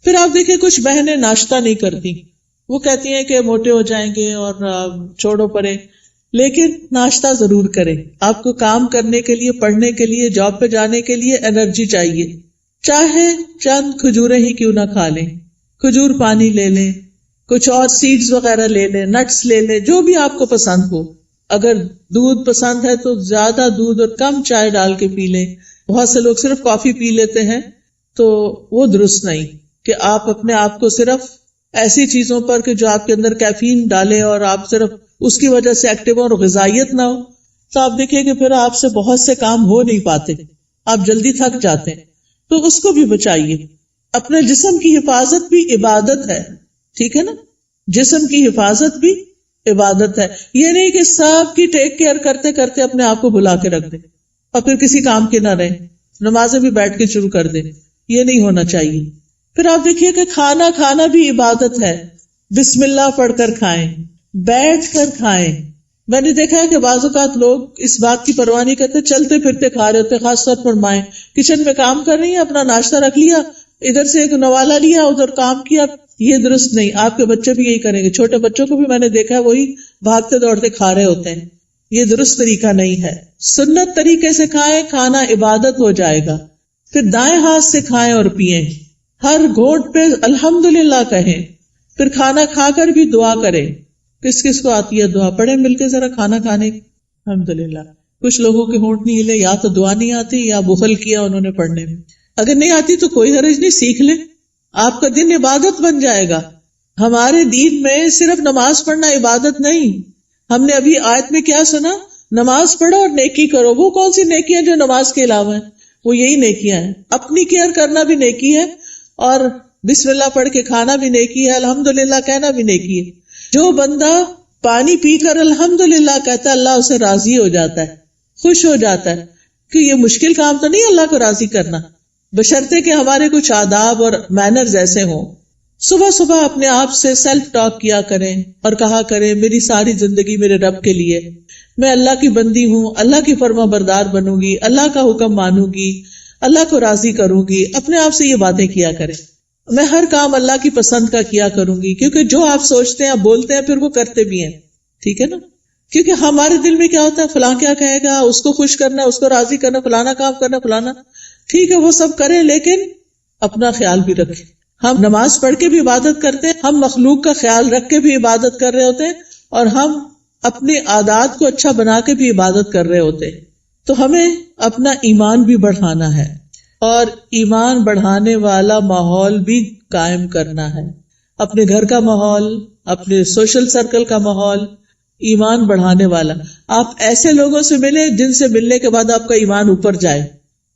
پھر آپ دیکھیں کچھ بہنیں ناشتہ نہیں کرتی، وہ کہتی ہیں کہ موٹے ہو جائیں گے اور چھوڑو پرے، لیکن ناشتہ ضرور کریں. آپ کو کام کرنے کے لیے، پڑھنے کے لیے، جاب پہ جانے کے لیے انرجی چاہیے. چاہے چند کھجوریں ہی کیوں نہ کھا لیں، کھجور پانی لے لیں، کچھ اور سیڈز وغیرہ لے لیں، نٹس لے لیں، جو بھی آپ کو پسند ہو. اگر دودھ پسند ہے تو زیادہ دودھ اور کم چائے ڈال کے پی لیں. بہت سے لوگ صرف کافی پی لیتے ہیں، تو وہ درست نہیں کہ آپ اپنے آپ کو صرف ایسی چیزوں پر کہ جو آپ کے اندر کیفین ڈالے اور آپ صرف اس کی وجہ سے ایکٹیو اور غذائیت نہ ہو، تو آپ دیکھیں کہ پھر آپ سے بہت سے کام ہو نہیں پاتے، آپ جلدی تھک جاتے ہیں. تو اس کو بھی بچائیے. اپنے جسم کی حفاظت بھی عبادت ہے، ٹھیک ہے نا؟ جسم کی حفاظت بھی عبادت ہے. یہ نہیں کہ سب کی ٹیک کیئر کرتے کرتے اپنے آپ کو بھلا کے رکھ دیں اور پھر کسی کام کے نہ رہیں، نمازیں بھی بیٹھ کے شروع کر دیں. یہ نہیں ہونا چاہیے. پھر آپ دیکھیے کہ کھانا بھی عبادت ہے. بسم اللہ پڑھ کر کھائیں، بیٹھ کر کھائیں. میں نے دیکھا ہے کہ بعض اوقات لوگ اس بات کی پرواہ نہیں کرتے، چلتے پھرتے کھا رہے ہوتے. خاص طور پر مائیں کچن میں کام کر رہی ہیں، اپنا ناشتہ رکھ لیا، ادھر سے ایک نوالا لیا، ادھر کام کیا. یہ درست نہیں. آپ کے بچے بھی یہی کریں گے. چھوٹے بچوں کو بھی میں نے دیکھا ہے وہی بھاگتے دوڑتے کھا رہے ہوتے ہیں. یہ درست طریقہ نہیں ہے. سنت طریقے سے کھائیں، کھانا عبادت ہو جائے گا. پھر دائیں ہاتھ سے کھائیں اور پیئیں. ہر گھونٹ پہ الحمدللہ کہیں. پھر کھانا کھا کر بھی دعا کریں. کس کس کو آتی ہے دعا؟ پڑھیں مل کے ذرا کھانا کھانے. الحمدللہ. کچھ لوگوں کے ہونٹ نہیں ہلے، یا تو دعا نہیں آتی یا بخل کیا انہوں نے پڑھنے میں. اگر نہیں آتی تو کوئی حرج نہیں، سیکھ لیں، آپ کا دن عبادت بن جائے گا. ہمارے دین میں صرف نماز پڑھنا عبادت نہیں. ہم نے ابھی آیت میں کیا سنا؟ نماز پڑھو اور نیکی کرو. وہ کون سی نیکی ہیں جو نماز کے علاوہ ہیں؟ وہ یہی نیکیاں ہیں. اپنی کیئر کرنا بھی نیکی ہے، اور بسم اللہ پڑھ کے کھانا بھی نیکی ہے، الحمدللہ کہنا بھی نیکی ہے. جو بندہ پانی پی کر الحمدللہ کہتا ہے، اللہ اسے راضی ہو جاتا ہے، خوش ہو جاتا ہے. کہ یہ مشکل کام تو نہیں اللہ کو راضی کرنا، بشرطے کہ ہمارے کچھ آداب اور مینرز ایسے ہوں. صبح صبح اپنے آپ سے سیلف ٹاک کیا کریں اور کہا کریں، میری ساری زندگی میرے رب کے لیے، میں اللہ کی بندی ہوں، اللہ کی فرما بردار بنوں گی، اللہ کا حکم مانوں گی، اللہ کو راضی کروں گی. اپنے آپ سے یہ باتیں کیا کریں. میں ہر کام اللہ کی پسند کا کیا کروں گی، کیونکہ جو آپ سوچتے ہیں، آپ بولتے ہیں، پھر وہ کرتے بھی ہیں. ٹھیک ہے نا؟ کیونکہ ہمارے دل میں کیا ہوتا ہے، فلاں کیا کہے گا، اس کو خوش کرنا، اس کو راضی کرنا، فلانا کام کرنا، فلانا. ٹھیک ہے وہ سب کریں، لیکن اپنا خیال بھی رکھیں. ہم نماز پڑھ کے بھی عبادت کرتے ہیں، ہم مخلوق کا خیال رکھ کے بھی عبادت کر رہے ہوتے ہیں، اور ہم اپنے عادات کو اچھا بنا کے بھی عبادت کر رہے ہوتے ہیں. تو ہمیں اپنا ایمان بھی بڑھانا ہے، اور ایمان بڑھانے والا ماحول بھی قائم کرنا ہے. اپنے گھر کا ماحول، اپنے سوشل سرکل کا ماحول ایمان بڑھانے والا. آپ ایسے لوگوں سے ملیں جن سے ملنے کے بعد آپ کا ایمان اوپر جائے،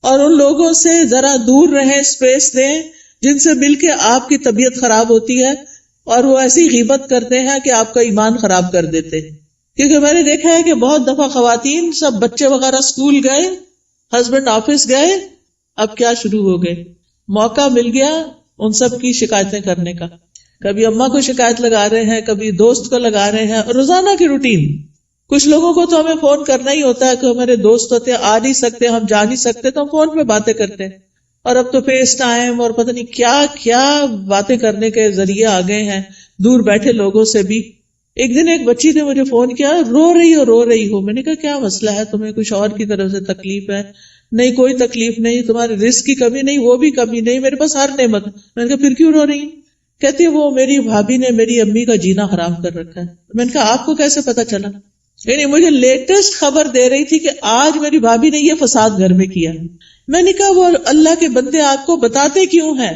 اور ان لوگوں سے ذرا دور رہیں، اسپیس دیں جن سے مل کے آپ کی طبیعت خراب ہوتی ہے، اور وہ ایسی غیبت کرتے ہیں کہ آپ کا ایمان خراب کر دیتے ہیں. کیونکہ میں نے دیکھا ہے کہ بہت دفعہ خواتین سب بچے وغیرہ اسکول گئے، ہسبینڈ آفس گئے، اب کیا شروع ہو گئے، موقع مل گیا ان سب کی شکایتیں کرنے کا. کبھی اماں کو شکایت لگا رہے ہیں، کبھی دوست کو لگا رہے ہیں، روزانہ کی روٹین. کچھ لوگوں کو تو ہمیں فون کرنا ہی ہوتا ہے کہ ہمارے دوست ہوتے ہیں، آ نہیں سکتے، ہم جا نہیں سکتے، تو ہم فون پہ باتیں کرتے ہیں. اور اب تو فیس ٹائم اور پتہ نہیں کیا کیا باتیں کرنے کے ذریعے آ گئے ہیں دور بیٹھے لوگوں سے بھی. ایک دن ایک بچی نے مجھے فون کیا، رو رہی ہو. میں نے کہا کیا مسئلہ ہے، تمہیں کچھ اور کی طرف سے تکلیف ہے؟ نہیں کوئی تکلیف نہیں، تمہارے رزق کی کمی نہیں، وہ بھی کمی نہیں، میرے پاس ہر نعمت. میں نے کہا پھر کیوں رو رہی؟ کہتی ہے وہ میری بھابھی نے میری امی کا جینا حرام کر رکھا ہے. میں نے کہا آپ کو کیسے پتا چلا؟ یعنی مجھے لیٹسٹ خبر دے رہی تھی کہ آج میری بھابھی نے یہ فساد گھر میں کیا. میں نے کہا وہ اللہ کے بندے آپ کو بتاتے کیوں ہیں؟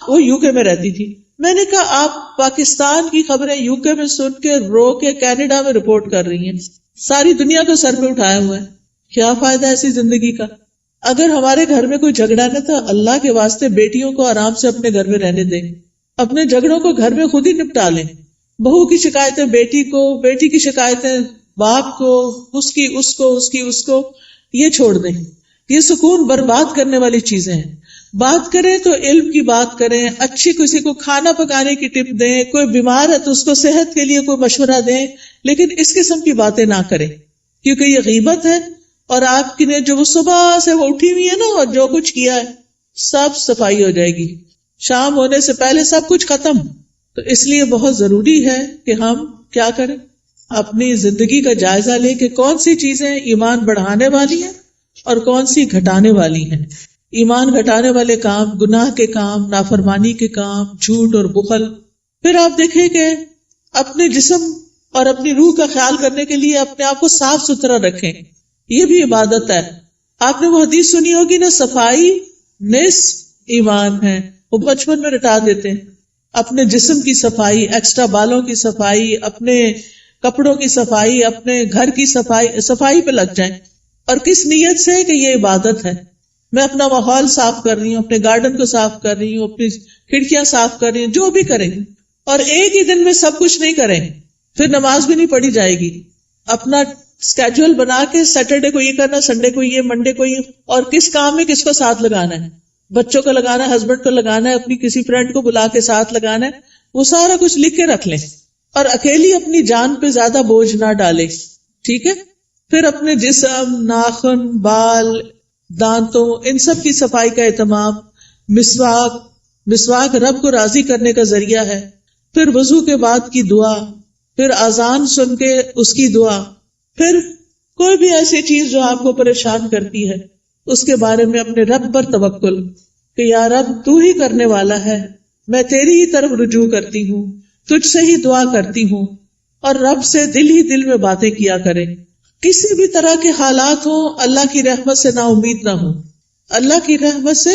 وہ یو کے میں رہتی تھی. میں نے کہا آپ پاکستان کی خبریں یو کے میں سن کے رو کے کینیڈا میں رپورٹ کر رہی ہیں، ساری دنیا کو سر پہ اٹھائے ہوئے ہیں. کیا فائدہ ایسی زندگی کا؟ اگر ہمارے گھر میں کوئی جھگڑا نہ تو اللہ کے واسطے بیٹیوں کو آرام سے اپنے گھر میں رہنے دیں، اپنے جھگڑوں کو گھر میں خود ہی نپٹا لیں. بہو کی شکایتیں بیٹی کو، بیٹی کی شکایتیں باپ کو، اس کو یہ چھوڑ دیں. یہ سکون برباد کرنے والی چیزیں ہیں. بات کریں تو علم کی بات کریں، اچھی کسی کو کھانا پکانے کی ٹپ دیں، کوئی بیمار ہے تو اس کو صحت کے لیے کوئی مشورہ دیں، لیکن اس قسم کی باتیں نہ کریں کیونکہ یہ غیبت ہے. اور آپ کی نے جو صبح سے وہ اٹھی ہوئی ہے نا اور جو کچھ کیا ہے سب صفائی ہو جائے گی، شام ہونے سے پہلے سب کچھ ختم. تو اس لیے بہت ضروری ہے کہ ہم کیا کریں، اپنی زندگی کا جائزہ لیں کہ کون سی چیزیں ایمان بڑھانے والی ہیں اور کون سی گھٹانے والی ہیں. ایمان گھٹانے والے کام، گناہ کے کام، نافرمانی کے کام، جھوٹ اور بخل. پھر آپ دیکھیں کہ اپنے جسم اور اپنی روح کا خیال کرنے کے لیے اپنے آپ کو صاف ستھرا رکھیں، یہ بھی عبادت ہے. آپ نے وہ حدیث سنی ہوگی نا، صفائی نصف ایمان ہے، وہ بچپن میں رٹا دیتے ہیں. اپنے جسم کی صفائی، ایکسٹرا بالوں کی صفائی، اپنے کپڑوں کی صفائی، اپنے گھر کی صفائی پہ لگ جائیں. اور کس نیت سے کہ یہ عبادت ہے. میں اپنا ماحول صاف کر رہی ہوں، اپنے گارڈن کو صاف کر رہی ہوں، اپنی کھڑکیاں صاف کر رہی ہوں، جو بھی کریں. اور ایک ہی دن میں سب کچھ نہیں کریں، پھر نماز بھی نہیں پڑھی جائے گی. اپنا اسکیجول بنا کے سیٹرڈے کو یہ کرنا، سنڈے کو یہ، منڈے کو یہ، اور کس کام میں کس کو ساتھ لگانا ہے، بچوں کو لگانا ہے، ہسبینڈ کو لگانا ہے، اپنی کسی فرینڈ کو بلا کے ساتھ لگانا ہے، وہ سارا کچھ لکھ کے رکھ لیں. اور اکیلی اپنی جان پہ زیادہ بوجھ نہ ڈالے، ٹھیک ہے. پھر اپنے جسم، ناخن، بال، دانتوں، ان سب کی صفائی کا اہتمام. مسواک رب کو راضی کرنے کا ذریعہ ہے. پھر وضو کے بعد کی دعا، پھر اذان سن کے اس کی دعا. پھر کوئی بھی ایسی چیز جو آپ کو پریشان کرتی ہے اس کے بارے میں اپنے رب پر توکل کہ یا رب تو ہی کرنے والا ہے، میں تیری ہی طرف رجوع کرتی ہوں، تجھ سے ہی دعا کرتی ہوں. اور رب سے دل ہی دل میں باتیں کیا کریں. کسی بھی طرح کے حالات ہوں، اللہ کی رحمت سے نا امید نہ ہوں، اللہ کی رحمت سے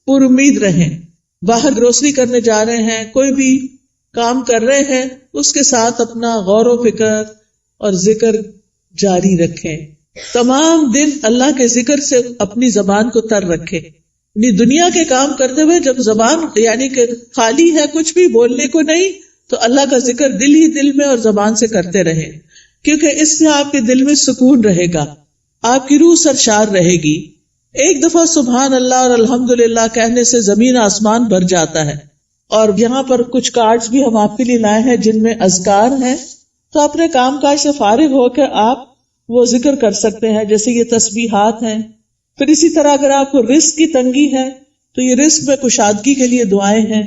پر امید رہیں. باہر گروسری کرنے جا رہے ہیں، کوئی بھی کام کر رہے ہیں، اس کے ساتھ اپنا غور و فکر اور ذکر جاری رکھیں. تمام دن اللہ کے ذکر سے اپنی زبان کو تر رکھیں. یعنی دنیا کے کام کرتے ہوئے جب زبان یعنی کہ خالی ہے، کچھ بھی بولنے کو نہیں، تو اللہ کا ذکر دل ہی دل میں اور زبان سے کرتے رہیں، کیونکہ اس سے آپ کے دل میں سکون رہے گا، آپ کی روح سرشار رہے گی. ایک دفعہ سبحان اللہ اور الحمدللہ کہنے سے زمین آسمان بھر جاتا ہے. اور یہاں پر کچھ کارڈز بھی ہم آپ کے لیے لائے ہیں جن میں اذکار ہیں، تو اپنے کام کاج سے فارغ ہو کے آپ وہ ذکر کر سکتے ہیں، جیسے یہ تسبیحات ہیں. پھر اسی طرح اگر آپ کو رزق کی تنگی ہے تو یہ رزق میں کشادگی کے لیے دعائیں ہیں.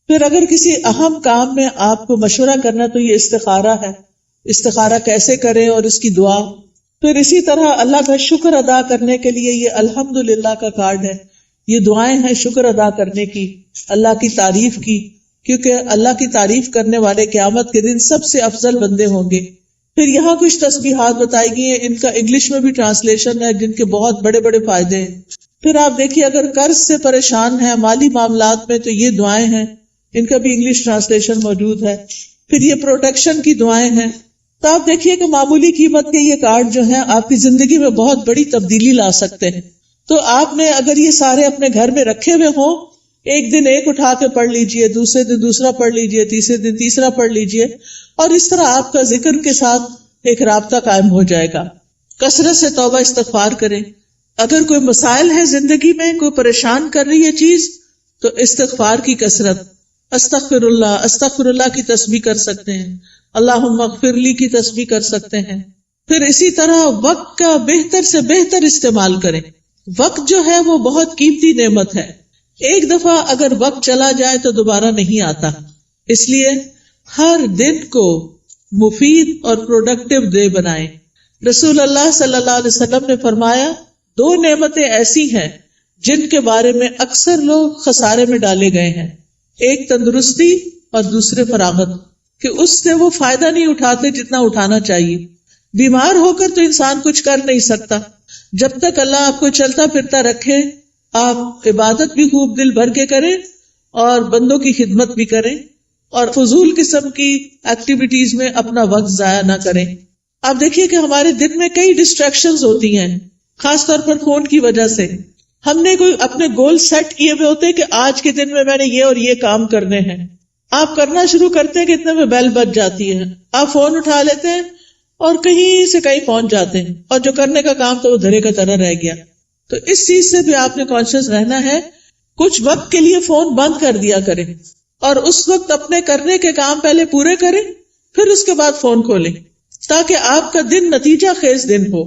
پھر اگر کسی اہم کام میں آپ کو مشورہ کرنا تو یہ استخارہ ہے، استخارہ کیسے کریں اور اس کی دعا. پھر اسی طرح اللہ کا شکر ادا کرنے کے لیے یہ الحمدللہ کا کارڈ ہے، یہ دعائیں ہیں شکر ادا کرنے کی، اللہ کی تعریف کی، کیونکہ اللہ کی تعریف کرنے والے قیامت کے دن سب سے افضل بندے ہوں گے. پھر یہاں کچھ تسبیحات بتائی گئی ہیں، ان کا انگلش میں بھی ٹرانسلیشن ہے جن کے بہت بڑے بڑے فائدے ہیں. پھر آپ دیکھیے اگر قرض سے پریشان ہیں، مالی معاملات میں، تو یہ دعائیں ہیں، ان کا بھی انگلش ٹرانسلیشن موجود ہے. پھر یہ پروٹیکشن کی دعائیں ہیں. تو آپ دیکھیے کہ معمولی قیمت کے یہ کارڈ جو ہیں آپ کی زندگی میں بہت بڑی تبدیلی لا سکتے ہیں. تو آپ نے اگر یہ سارے اپنے گھر میں رکھے ہوئے ہوں ایک دن ایک اٹھا کے پڑھ لیجئے، دوسرے دن دوسرا پڑھ لیجئے، تیسرے دن تیسرا پڑھ لیجئے، اور اس طرح آپ کا ذکر کے ساتھ ایک رابطہ قائم ہو جائے گا. کثرت سے توبہ استغفار کریں. اگر کوئی مسائل ہے زندگی میں، کوئی پریشان کر رہی ہے چیز، تو استغفار کی کثرت، استغفر اللہ کی تسبیح کر سکتے ہیں، اللہم اغفر لی کی تسبیح کر سکتے ہیں. پھر اسی طرح وقت کا بہتر سے بہتر استعمال کریں. وقت جو ہے وہ بہت قیمتی نعمت ہے. ایک دفعہ اگر وقت چلا جائے تو دوبارہ نہیں آتا، اس لیے ہر دن کو مفید اور پروڈکٹیو ڈے بنائیں. رسول اللہ صلی اللہ علیہ وسلم نے فرمایا 2 نعمتیں ایسی ہیں جن کے بارے میں اکثر لوگ خسارے میں ڈالے گئے ہیں، ایک تندرستی اور دوسرے فراغت، کہ اس سے وہ فائدہ نہیں اٹھاتے جتنا اٹھانا چاہیے. بیمار ہو کر تو انسان کچھ کر نہیں سکتا. جب تک اللہ آپ کو چلتا پھرتا رکھے، آپ عبادت بھی خوب دل بھر کے کریں اور بندوں کی خدمت بھی کریں اور فضول قسم کی ایکٹیویٹیز میں اپنا وقت ضائع نہ کریں. آپ دیکھیے کہ ہمارے دن میں کئی ڈسٹریکشنز ہوتی ہیں، خاص طور پر فون کی وجہ سے. ہم نے کوئی اپنے گول سیٹ کیے ہوئے ہوتے کہ آج کے دن میں نے یہ اور یہ کام کرنے ہیں. آپ کرنا شروع کرتے ہیں کہ اتنے میں بیل بج جاتی ہے، آپ فون اٹھا لیتے ہیں اور کہیں سے کہیں پہنچ جاتے ہیں، اور جو کرنے کا کام تو وہ دھرے کا طرح رہ گیا. تو اس چیز سے بھی آپ نے کانشیس رہنا ہے. کچھ وقت کے لیے فون بند کر دیا کریں اور اس وقت اپنے کرنے کے کام پہلے پورے کریں، پھر اس کے بعد فون کھولیں، تاکہ آپ کا دن نتیجہ خیز دن ہو.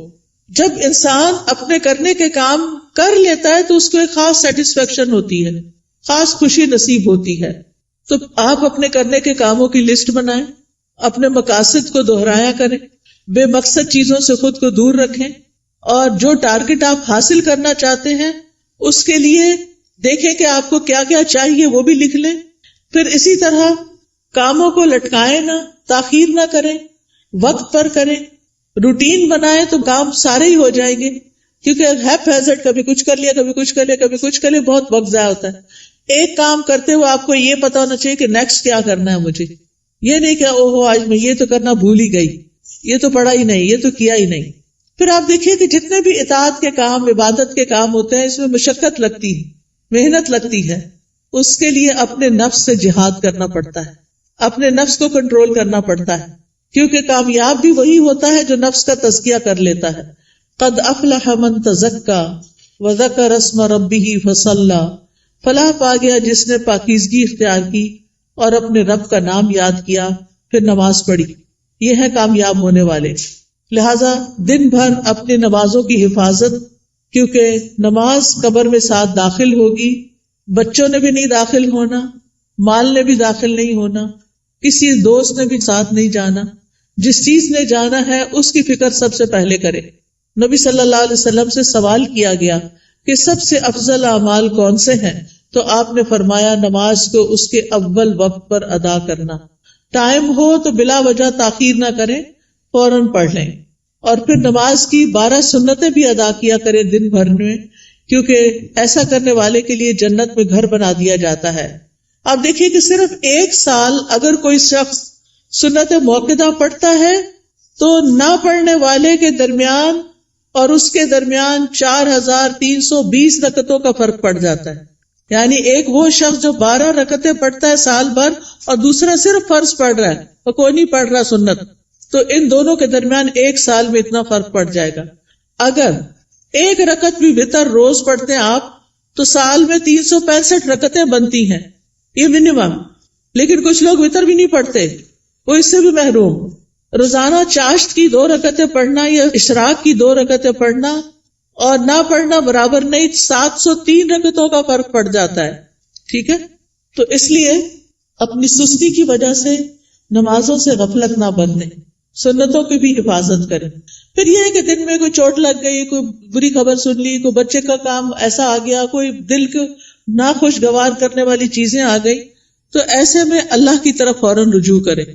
جب انسان اپنے کرنے کے کام کر لیتا ہے تو اس کو ایک خاص سیٹسفیکشن ہوتی ہے، خاص خوشی نصیب ہوتی ہے. تو آپ اپنے کرنے کے کاموں کی لسٹ بنائیں، اپنے مقاصد کو دہرایا کریں، بے مقصد چیزوں سے خود کو دور رکھیں، اور جو ٹارگٹ آپ حاصل کرنا چاہتے ہیں اس کے لیے دیکھیں کہ آپ کو کیا کیا چاہیے، وہ بھی لکھ لیں. پھر اسی طرح کاموں کو لٹکائیں نہ، تاخیر نہ کریں، وقت پر کریں. روٹین بنائیں تو کام سارے ہی ہو جائیں گے، کیونکہ ہیپ ہیزٹ، کبھی کچھ کر لیا، کبھی کچھ کر لیا، کبھی کچھ کر لیا، بہت وقت ضائع ہوتا ہے. ایک کام کرتے ہوئے آپ کو یہ پتا ہونا چاہیے کہ نیکسٹ کیا کرنا ہے مجھے. یہ نہیں کہ اوہو آج میں یہ تو کرنا بھول ہی گئی، یہ تو پڑھا ہی نہیں، یہ تو کیا ہی نہیں. پھر آپ دیکھیے کہ جتنے بھی اطاعت کے کام، عبادت کے کام ہوتے ہیں، اس میں مشقت لگتی ہے، محنت لگتی ہے. اس کے لیے اپنے نفس سے جہاد کرنا پڑتا ہے، اپنے نفس کو کنٹرول کرنا پڑتا ہے، کیونکہ کامیاب بھی وہی ہوتا ہے جو نفس کا تزکیہ کر لیتا ہے. قد افلح من تزکا وذکر اسم ربہ فصلی، فلاح پا گیا جس نے پاکیزگی اختیار کی اور اپنے رب کا نام یاد کیا، پھر نماز پڑھی. یہ ہے کامیاب ہونے والے. لہذا دن بھر اپنی نمازوں کی حفاظت، کیونکہ نماز قبر میں ساتھ داخل ہوگی، بچوں نے بھی نہیں داخل ہونا، مال نے بھی داخل نہیں ہونا، کسی دوست نے بھی ساتھ نہیں جانا. جس چیز نے جانا ہے اس کی فکر سب سے پہلے کرے. نبی صلی اللہ علیہ وسلم سے سوال کیا گیا کہ سب سے افضل اعمال کون سے ہیں، تو آپ نے فرمایا نماز کو اس کے اول وقت پر ادا کرنا. ٹائم ہو تو بلا وجہ تاخیر نہ کریں، فوراً پڑھ لیں. اور پھر نماز کی 12 سنتیں بھی ادا کیا کریں دن بھر میں، کیونکہ ایسا کرنے والے کے لیے جنت میں گھر بنا دیا جاتا ہے. آپ دیکھیے کہ صرف 1 سال اگر کوئی شخص سنت موقدہ پڑھتا ہے تو نہ پڑھنے والے کے درمیان اور اس کے درمیان 4320 رکعتوں کا فرق پڑ جاتا ہے. یعنی ایک وہ شخص جو 12 رکعتیں پڑھتا ہے سال بھر اور دوسرا صرف فرض پڑھ رہا ہے اور کوئی نہیں پڑھ رہا سنت، تو ان دونوں کے درمیان 1 سال میں اتنا فرق پڑ جائے گا. اگر 1 رکعت بھی وتر روز پڑھتے ہیں آپ تو سال میں 365 رکعتیں بنتی ہیں، یہ منیمم. لیکن کچھ لوگ وتر بھی نہیں پڑھتے، وہ اس سے بھی محروم. روزانہ چاشت کی 2 رکعتیں پڑھنا یا اشراق کی 2 رکعتیں پڑھنا اور نہ پڑھنا برابر نہیں، 703 رکعتوں کا فرق پڑ جاتا ہے. ٹھیک ہے، تو اس لیے اپنی سستی کی وجہ سے نمازوں سے غفلت نہ برتیں، سنتوں کی بھی حفاظت کریں. پھر یہ ہے کہ دن میں کوئی چوٹ لگ گئی، کوئی بری خبر سن لی، کوئی بچے کا کام ایسا آ گیا، کوئی دل کو ناخوشگوار کرنے والی چیزیں آ گئی، تو ایسے میں اللہ کی طرف فوراً رجوع کریں.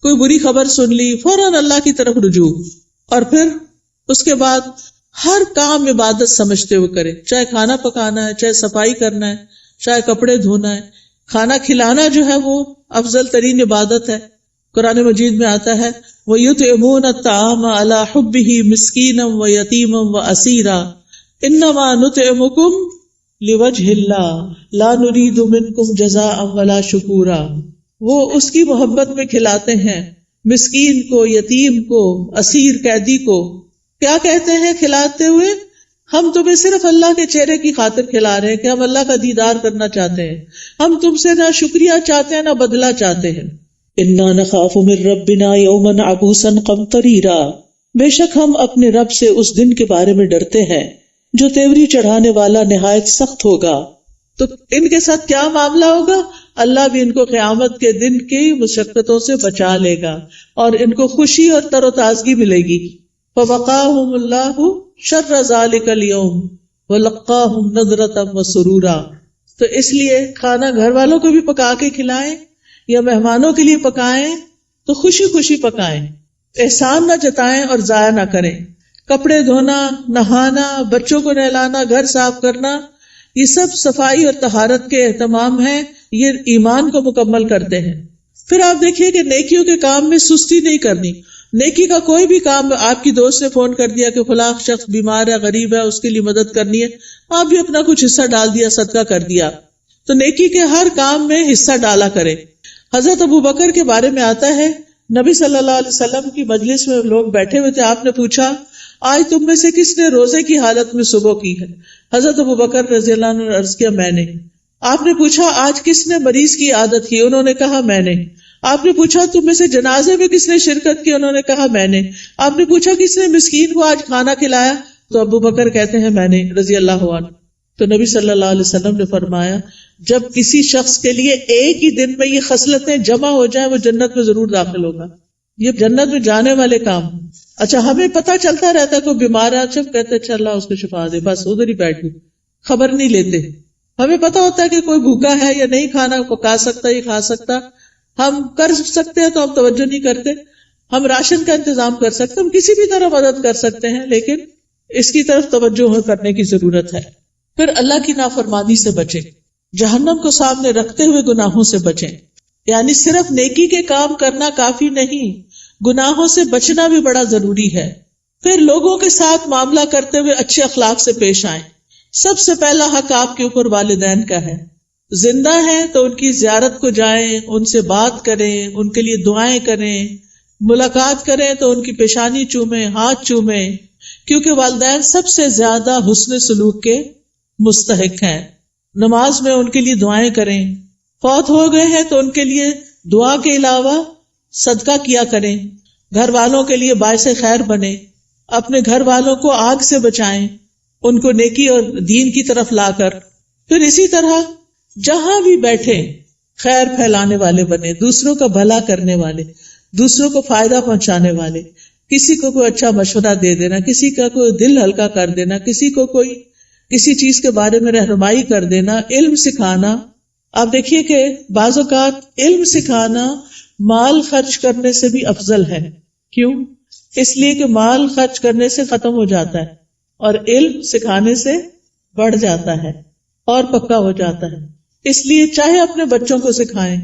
کوئی بری خبر سن لی، فوراً اللہ کی طرف رجوع. اور پھر اس کے بعد ہر کام عبادت سمجھتے ہوئے کریں، چاہے کھانا پکانا ہے، چاہے صفائی کرنا ہے، چاہے کپڑے دھونا ہے. کھانا کھلانا جو ہے وہ افضل ترین عبادت ہے. قرآن مجید میں آتا ہے وَيُطْعِمُونَ الطَّعَامَ عَلَى حُبِّهِ مِسْكِينًا وَيَتِيمًا وَأَسِيرًا إِنَّمَا نُطْعِمُكُمْ لوجہ اللہ لا نرید منکم جزاء ولا شکورا. وہ اس کی محبت میں کھلاتے ہیں مسکین کو، یتیم کو، اسیر قیدی کو. کیا کہتے ہیں کھلاتے ہوئے؟ ہم تمہیں صرف اللہ کے چہرے کی خاطر کھلا رہے ہیں کہ ہم اللہ کا دیدار کرنا چاہتے ہیں. ہم تم سے نہ شکریہ چاہتے ہیں نہ بدلہ چاہتے ہیں. انا نخاف من ربنا یوما عبوسا قمطریرا. بے شک ہم اپنے رب سے اس دن کے بارے میں ڈرتے ہیں جو تیوری چڑھانے والا نہایت سخت ہوگا. تو ان کے ساتھ کیا معاملہ ہوگا؟ اللہ بھی ان کو قیامت کے دن کی مشقتوں سے بچا لے گا اور ان کو خوشی اور تر و تازگی ملے گی. فوقاہم اللہ شر ذلک اليوم ولقاہم نضرۃ وسرورا. تو اس لیے کھانا گھر والوں کو بھی پکا کے کھلائیں یا مہمانوں کے لیے پکائیں تو خوشی خوشی پکائیں، احسان نہ جتائیں اور ضائع نہ کریں. کپڑے دھونا، نہانا، بچوں کو نہلانا، گھر صاف کرنا، یہ سب صفائی اور طہارت کے اہتمام ہیں، یہ ایمان کو مکمل کرتے ہیں. پھر آپ دیکھیے کہ نیکیوں کے کام میں سستی نہیں کرنی. نیکی کا کوئی بھی کام، آپ کی دوست نے فون کر دیا کہ فلاں شخص بیمار ہے، غریب ہے، اس کے لیے مدد کرنی ہے، آپ بھی اپنا کچھ حصہ ڈال دیا، صدقہ کر دیا. تو نیکی کے ہر کام میں حصہ ڈالا کرے. حضرت ابوبکر کے بارے میں آتا ہے، نبی صلی اللہ علیہ وسلم کی مجلس میں لوگ بیٹھے ہوئے تھے. آپ نے پوچھا آج تم میں سے کس نے روزے کی حالت میں صبح کی ہے؟ حضرت ابوبکر رضی اللہ عنہ نے عرض کیا میں نے. آپ نے پوچھا آج کس نے مریض کی عادت کی؟ انہوں نے کہا میں نے. آپ نے پوچھا تم میں سے جنازے میں کس نے شرکت کی؟ انہوں نے کہا میں نے. آپ نے پوچھا کس نے مسکین کو آج کھانا کھلایا؟ تو ابوبکر کہتے ہیں میں نے رضی اللہ عنہ. تو نبی صلی اللہ علیہ وسلم نے فرمایا جب کسی شخص کے لیے ایک ہی دن میں یہ خصلتیں جمع ہو جائیں وہ جنت میں ضرور داخل ہوگا. یہ جنت میں جانے والے کام. اچھا ہمیں پتہ چلتا رہتا ہے کوئی بیمار ہے، جب کہتے اچھا اللہ اس کو شفا دے، بس ادھر ہی بیٹھ گئے، خبر نہیں لیتے. ہمیں پتہ ہوتا ہے کہ کوئی بھوکا ہے یا نہیں کھانا پکا سکتا یہ کھا سکتا، ہم کر سکتے ہیں تو ہم توجہ نہیں کرتے. ہم راشن کا انتظام کر سکتے، ہم کسی بھی طرح مدد کر سکتے ہیں، لیکن اس کی طرف توجہ کرنے کی ضرورت ہے. پھر اللہ کی نافرمانی سے بچیں، جہنم کو سامنے رکھتے ہوئے گناہوں سے بچیں. یعنی صرف نیکی کے کام کرنا کافی نہیں، گناہوں سے بچنا بھی بڑا ضروری ہے. پھر لوگوں کے ساتھ معاملہ کرتے ہوئے اچھے اخلاق سے پیش آئیں. سب سے پہلا حق آپ کے اوپر والدین کا ہے. زندہ ہیں تو ان کی زیارت کو جائیں، ان سے بات کریں، ان کے لیے دعائیں کریں، ملاقات کریں تو ان کی پیشانی چومیں، ہاتھ چومیں، کیونکہ والدین سب سے زیادہ حسن سلوک کے مستحق ہیں. نماز میں ان کے لیے دعائیں کریں. فوت ہو گئے ہیں تو ان کے لیے دعا کے علاوہ صدقہ کیا کریں. گھر والوں کے لیے باعث خیر بنے، اپنے گھر والوں کو آگ سے بچائیں، ان کو نیکی اور دین کی طرف لا کر. پھر اسی طرح جہاں بھی بیٹھے خیر پھیلانے والے بنے، دوسروں کا بھلا کرنے والے، دوسروں کو فائدہ پہنچانے والے. کسی کو کوئی اچھا مشورہ دے دینا، کسی کا کوئی دل ہلکا کر دینا، کسی کو کوئی کسی چیز کے بارے میں رہنمائی کر دینا، علم سکھانا. آپ دیکھیے کہ بعض اوقات علم سکھانا مال خرچ کرنے سے بھی افضل ہے. کیوں؟ اس لیے کہ مال خرچ کرنے سے ختم ہو جاتا ہے اور علم سکھانے سے بڑھ جاتا ہے اور پکا ہو جاتا ہے. اس لیے چاہے اپنے بچوں کو سکھائیں،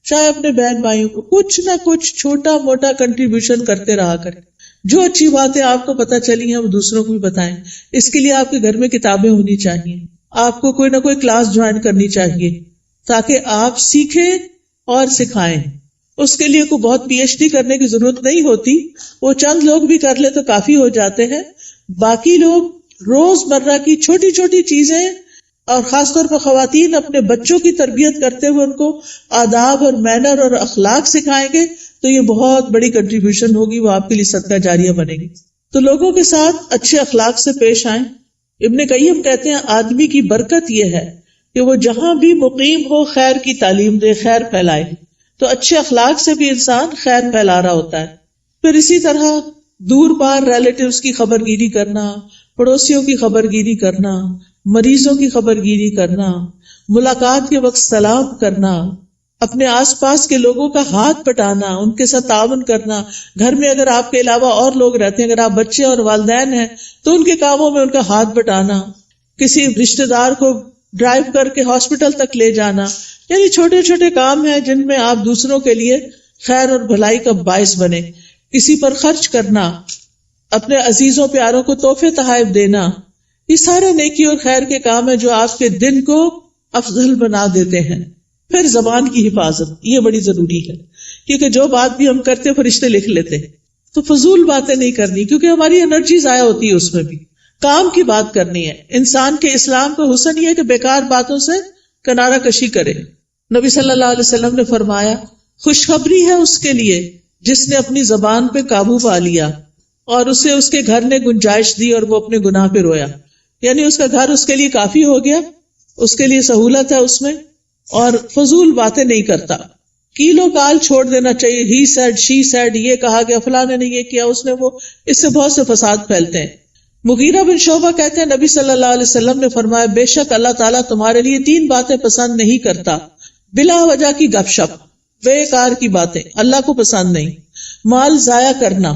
چاہے اپنے بہن بھائیوں کو کچھ نہ کچھ چھوٹا موٹا کنٹریبیوشن کرتے رہا کریں. جو اچھی باتیں آپ کو پتہ چلی ہیں وہ دوسروں کو بھی بتائیں. اس کے لیے آپ کے گھر میں کتابیں ہونی چاہیے، آپ کو کوئی نہ کوئی کلاس جوائن کرنی چاہیے تاکہ آپ سیکھیں اور سکھائیں. اس کے لیے کوئی بہت پی ایچ ڈی کرنے کی ضرورت نہیں ہوتی، وہ چند لوگ بھی کر لے تو کافی ہو جاتے ہیں. باقی لوگ روز مرہ کی چھوٹی چھوٹی چیزیں اور خاص طور پر خواتین اپنے بچوں کی تربیت کرتے ہوئے ان کو آداب اور مینر اور اخلاق سکھائیں گے تو یہ بہت بڑی کنٹریبیوشن ہوگی، وہ آپ کے لیے صدقہ جاریہ بنے گی. تو لوگوں کے ساتھ اچھے اخلاق سے پیش آئیں. ابن قیم کہتے ہیں آدمی کی برکت یہ ہے کہ وہ جہاں بھی مقیم ہو خیر کی تعلیم دے، خیر پھیلائے. تو اچھے اخلاق سے بھی انسان خیر پھیلا رہا ہوتا ہے. پھر اسی طرح دور پار ریلیٹیوز کی خبر گیری کرنا، پڑوسیوں کی خبر گیری کرنا، مریضوں کی خبر گیری کرنا، ملاقات کے وقت سلام کرنا، اپنے آس پاس کے لوگوں کا ہاتھ پٹانا، ان کے ساتھ تعاون کرنا. گھر میں اگر آپ کے علاوہ اور لوگ رہتے ہیں، اگر آپ بچے اور والدین ہیں تو ان کے کاموں میں ان کا ہاتھ بٹانا، کسی رشتہ دار کو ڈرائیو کر کے ہاسپٹل تک لے جانا. یعنی چھوٹے چھوٹے کام ہیں جن میں آپ دوسروں کے لیے خیر اور بھلائی کا باعث بنے. کسی پر خرچ کرنا، اپنے عزیزوں پیاروں کو تحفے تحائف دینا، یہ سارے نیکی اور خیر کے کام ہیں جو آپ کے دن کو افضل بنا دیتے ہیں. پھر زبان کی حفاظت، یہ بڑی ضروری ہے، کیونکہ جو بات بھی ہم کرتے فرشتے لکھ لیتے ہیں. تو فضول باتیں نہیں کرنی، کیونکہ ہماری انرجی ضائع ہوتی ہے اس میں بھی. کام کی بات کرنی ہے. انسان کے اسلام کا حسن یہ ہے کہ بیکار باتوں سے کنارہ کشی کرے. نبی صلی اللہ علیہ وسلم نے فرمایا خوشخبری ہے اس کے لیے جس نے اپنی زبان پہ قابو پا لیا اور اسے اس کے گھر نے گنجائش دی اور وہ اپنے گناہ پہ رویا. یعنی اس کا گھر اس کے لیے کافی ہو گیا، اس کے لیے سہولت ہے اس میں، اور فضول باتیں نہیں کرتا. کیلو کال چھوڑ دینا چاہیے. ہی سیڈ، شی سیڈ، یہ کہا گیا، فلاں نے یہ کیا، اس نے وہ، اس سے بہت سے فساد پھیلتے ہیں. مغیرہ بن شعبہ کہتے ہیں نبی صلی اللہ علیہ وسلم نے فرمایا بے شک اللہ تعالیٰ تمہارے لیے 3 باتیں پسند نہیں کرتا. بلا وجہ کی گپ شپ، بیکار کی باتیں اللہ کو پسند نہیں. مال ضائع کرنا،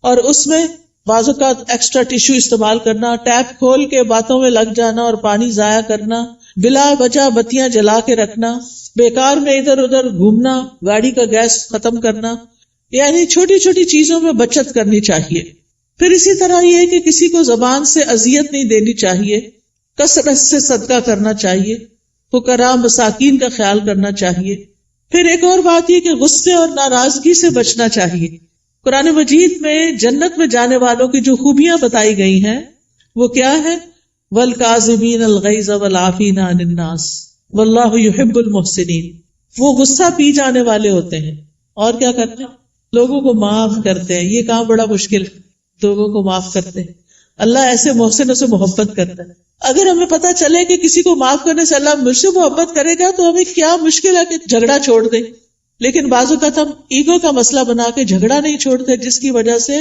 اور اس میں بعض اوقات ایکسٹرا ٹیشو استعمال کرنا، ٹیپ کھول کے باتوں میں لگ جانا اور پانی ضائع کرنا، بلا وجہ بتیاں جلا کے رکھنا، بیکار میں ادھر ادھر گھومنا، گاڑی کا گیس ختم کرنا. یعنی چھوٹی چھوٹی چیزوں میں بچت کرنی چاہیے. پھر اسی طرح یہ ہے کہ کسی کو زبان سے اذیت نہیں دینی چاہیے، کثرت سے صدقہ کرنا چاہیے، فقراء مساکین کا خیال کرنا چاہیے. پھر ایک اور بات یہ کہ غصے اور ناراضگی سے بچنا چاہیے. قرآن مجید میں جنت میں جانے والوں کی جو خوبیاں بتائی گئی ہیں وہ کیا ہے؟ وَالْكَاظِمِينَ الْغَيْظَ وَالْعَافِينَ عَنِ النَّاسِ وَاللَّهُ يُحِبُّ الْمُحْسِنِينَ. وہ غصہ پی جانے والے ہوتے ہیں اور کیا کرتے ہیں؟ لوگوں کو معاف کرتے ہیں. یہ کام بڑا مشکل ہے، لوگوں کو معاف کرتے ہیں. اللہ ایسے محسنوں سے محبت کرتا ہے. اگر ہمیں پتا چلے کہ کسی کو معاف کرنے سے اللہ مجھ سے محبت کرے گا تو ہمیں کیا مشکل ہے کہ جھگڑا چھوڑ دیں. لیکن بعض اوقات ہم ایگو کا مسئلہ بنا کے جھگڑا نہیں چھوڑتے، جس کی وجہ سے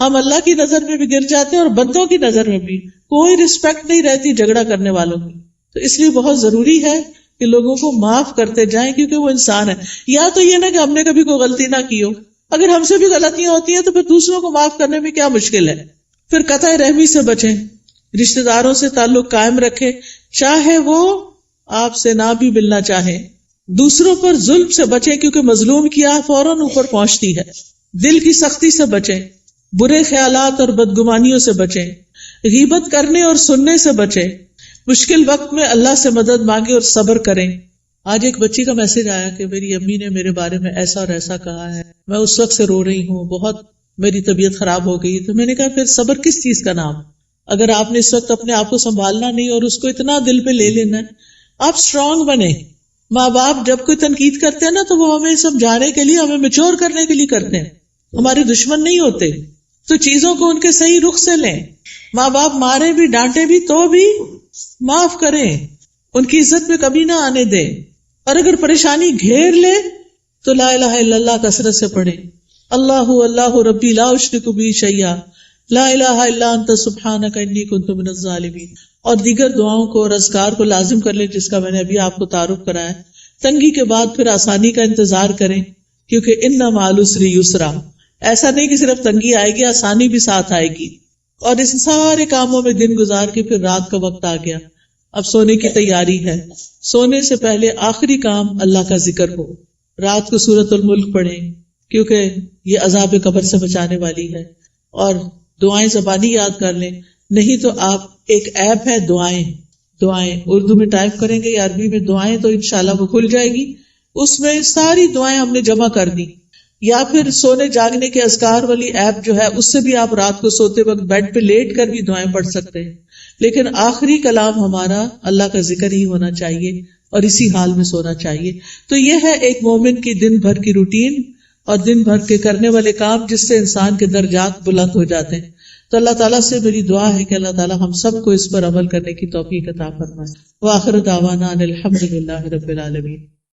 ہم اللہ کی نظر میں بھی گر جاتے ہیں اور بندوں کی نظر میں بھی. کوئی رسپیکٹ نہیں رہتی جھگڑا کرنے والوں کی. تو اس لیے بہت ضروری ہے کہ لوگوں کو معاف کرتے جائیں، کیونکہ وہ انسان ہے. یا تو یہ نہ کہ ہم نے کبھی کوئی غلطی نہ کی ہو، اگر ہم سے بھی غلطیاں ہوتی ہیں تو پھر دوسروں کو معاف کرنے میں کیا مشکل ہے. پھر قطع رحمی سے بچیں، رشتہ داروں سے تعلق قائم رکھیں، چاہے وہ آپ سے نہ بھی ملنا چاہیں. دوسروں پر ظلم سے بچیں، کیونکہ مظلوم کی آہ فوراً اوپر پہنچتی ہے. دل کی سختی سے بچیں، برے خیالات اور بدگمانیوں سے بچیں، غیبت کرنے اور سننے سے بچیں. مشکل وقت میں اللہ سے مدد مانگیں اور صبر کریں. آج ایک بچی کا میسج آیا کہ میری امی نے میرے بارے میں ایسا اور ایسا کہا ہے، میں اس وقت سے رو رہی ہوں، بہت میری طبیعت خراب ہو گئی. تو میں نے کہا پھر صبر کس چیز کا نام؟ اگر آپ نے اس وقت اپنے آپ کو سنبھالنا نہیں اور اس کو اتنا دل پہ لے لینا ہے، آپ اسٹرانگ بنیں. ماں باپ جب کوئی تنقید کرتے ہیں نا تو وہ ہمیں سمجھانے کے لیے، ہمیں میچور کرنے کے لیے کرتے ہیں، ہمارے دشمن نہیں ہوتے. تو چیزوں کو ان کے صحیح رخ سے لیں. ماں باپ مارے بھی ڈانٹے بھی تو بھی معاف کریں، ان کی عزت میں کمی نہ آنے دیں. اور اگر پریشانی گھیر لے تو لا الہ الا اللہ کثرت سے پڑھیں. اللہ اللہ ربی لا اشرک بہ شیئا لا الہ الا انت سبحانک انی کنت من الظالمین. اور دیگر دعاؤں کو اور اذکار کو لازم کر لیں، جس کا میں نے ابھی آپ کو تعارف کرایا. تنگی کے بعد پھر آسانی کا انتظار کریں، کیونکہ ان مع العسر یسرا. ایسا نہیں کہ صرف تنگی آئے گی، آسانی بھی ساتھ آئے گی. اور اس سارے کاموں میں دن گزار کے پھر رات کا وقت آ گیا، اب سونے کی تیاری ہے. سونے سے پہلے آخری کام اللہ کا ذکر ہو. رات کو سورۃ الملک پڑھیں، کیونکہ یہ عذاب قبر سے بچانے والی ہے. اور دعائیں زبانی یاد کر لیں، نہیں تو آپ ایک ایپ ہے دعائیں اردو میں ٹائپ کریں گے یا عربی میں دعائیں تو انشاءاللہ وہ کھل جائے گی. اس میں ساری دعائیں ہم نے جمع کر دی. یا پھر سونے جاگنے کے اذکار والی ایپ جو ہے، اس سے بھی آپ رات کو سوتے وقت بیڈ پہ لیٹ کر بھی دعائیں پڑھ سکتے ہیں. لیکن آخری کلام ہمارا اللہ کا ذکر ہی ہونا چاہیے اور اسی حال میں سونا چاہیے. تو یہ ہے ایک مومن کی دن بھر کی روٹین اور دن بھر کے کرنے والے کام، جس سے انسان کے درجات بلند ہو جاتے ہیں. تو اللہ تعالیٰ سے میری دعا ہے کہ اللہ تعالیٰ ہم سب کو اس پر عمل کرنے کی توفیق عطا فرمائے. وآخر دعوانا ان الحمد للہ رب العالمین.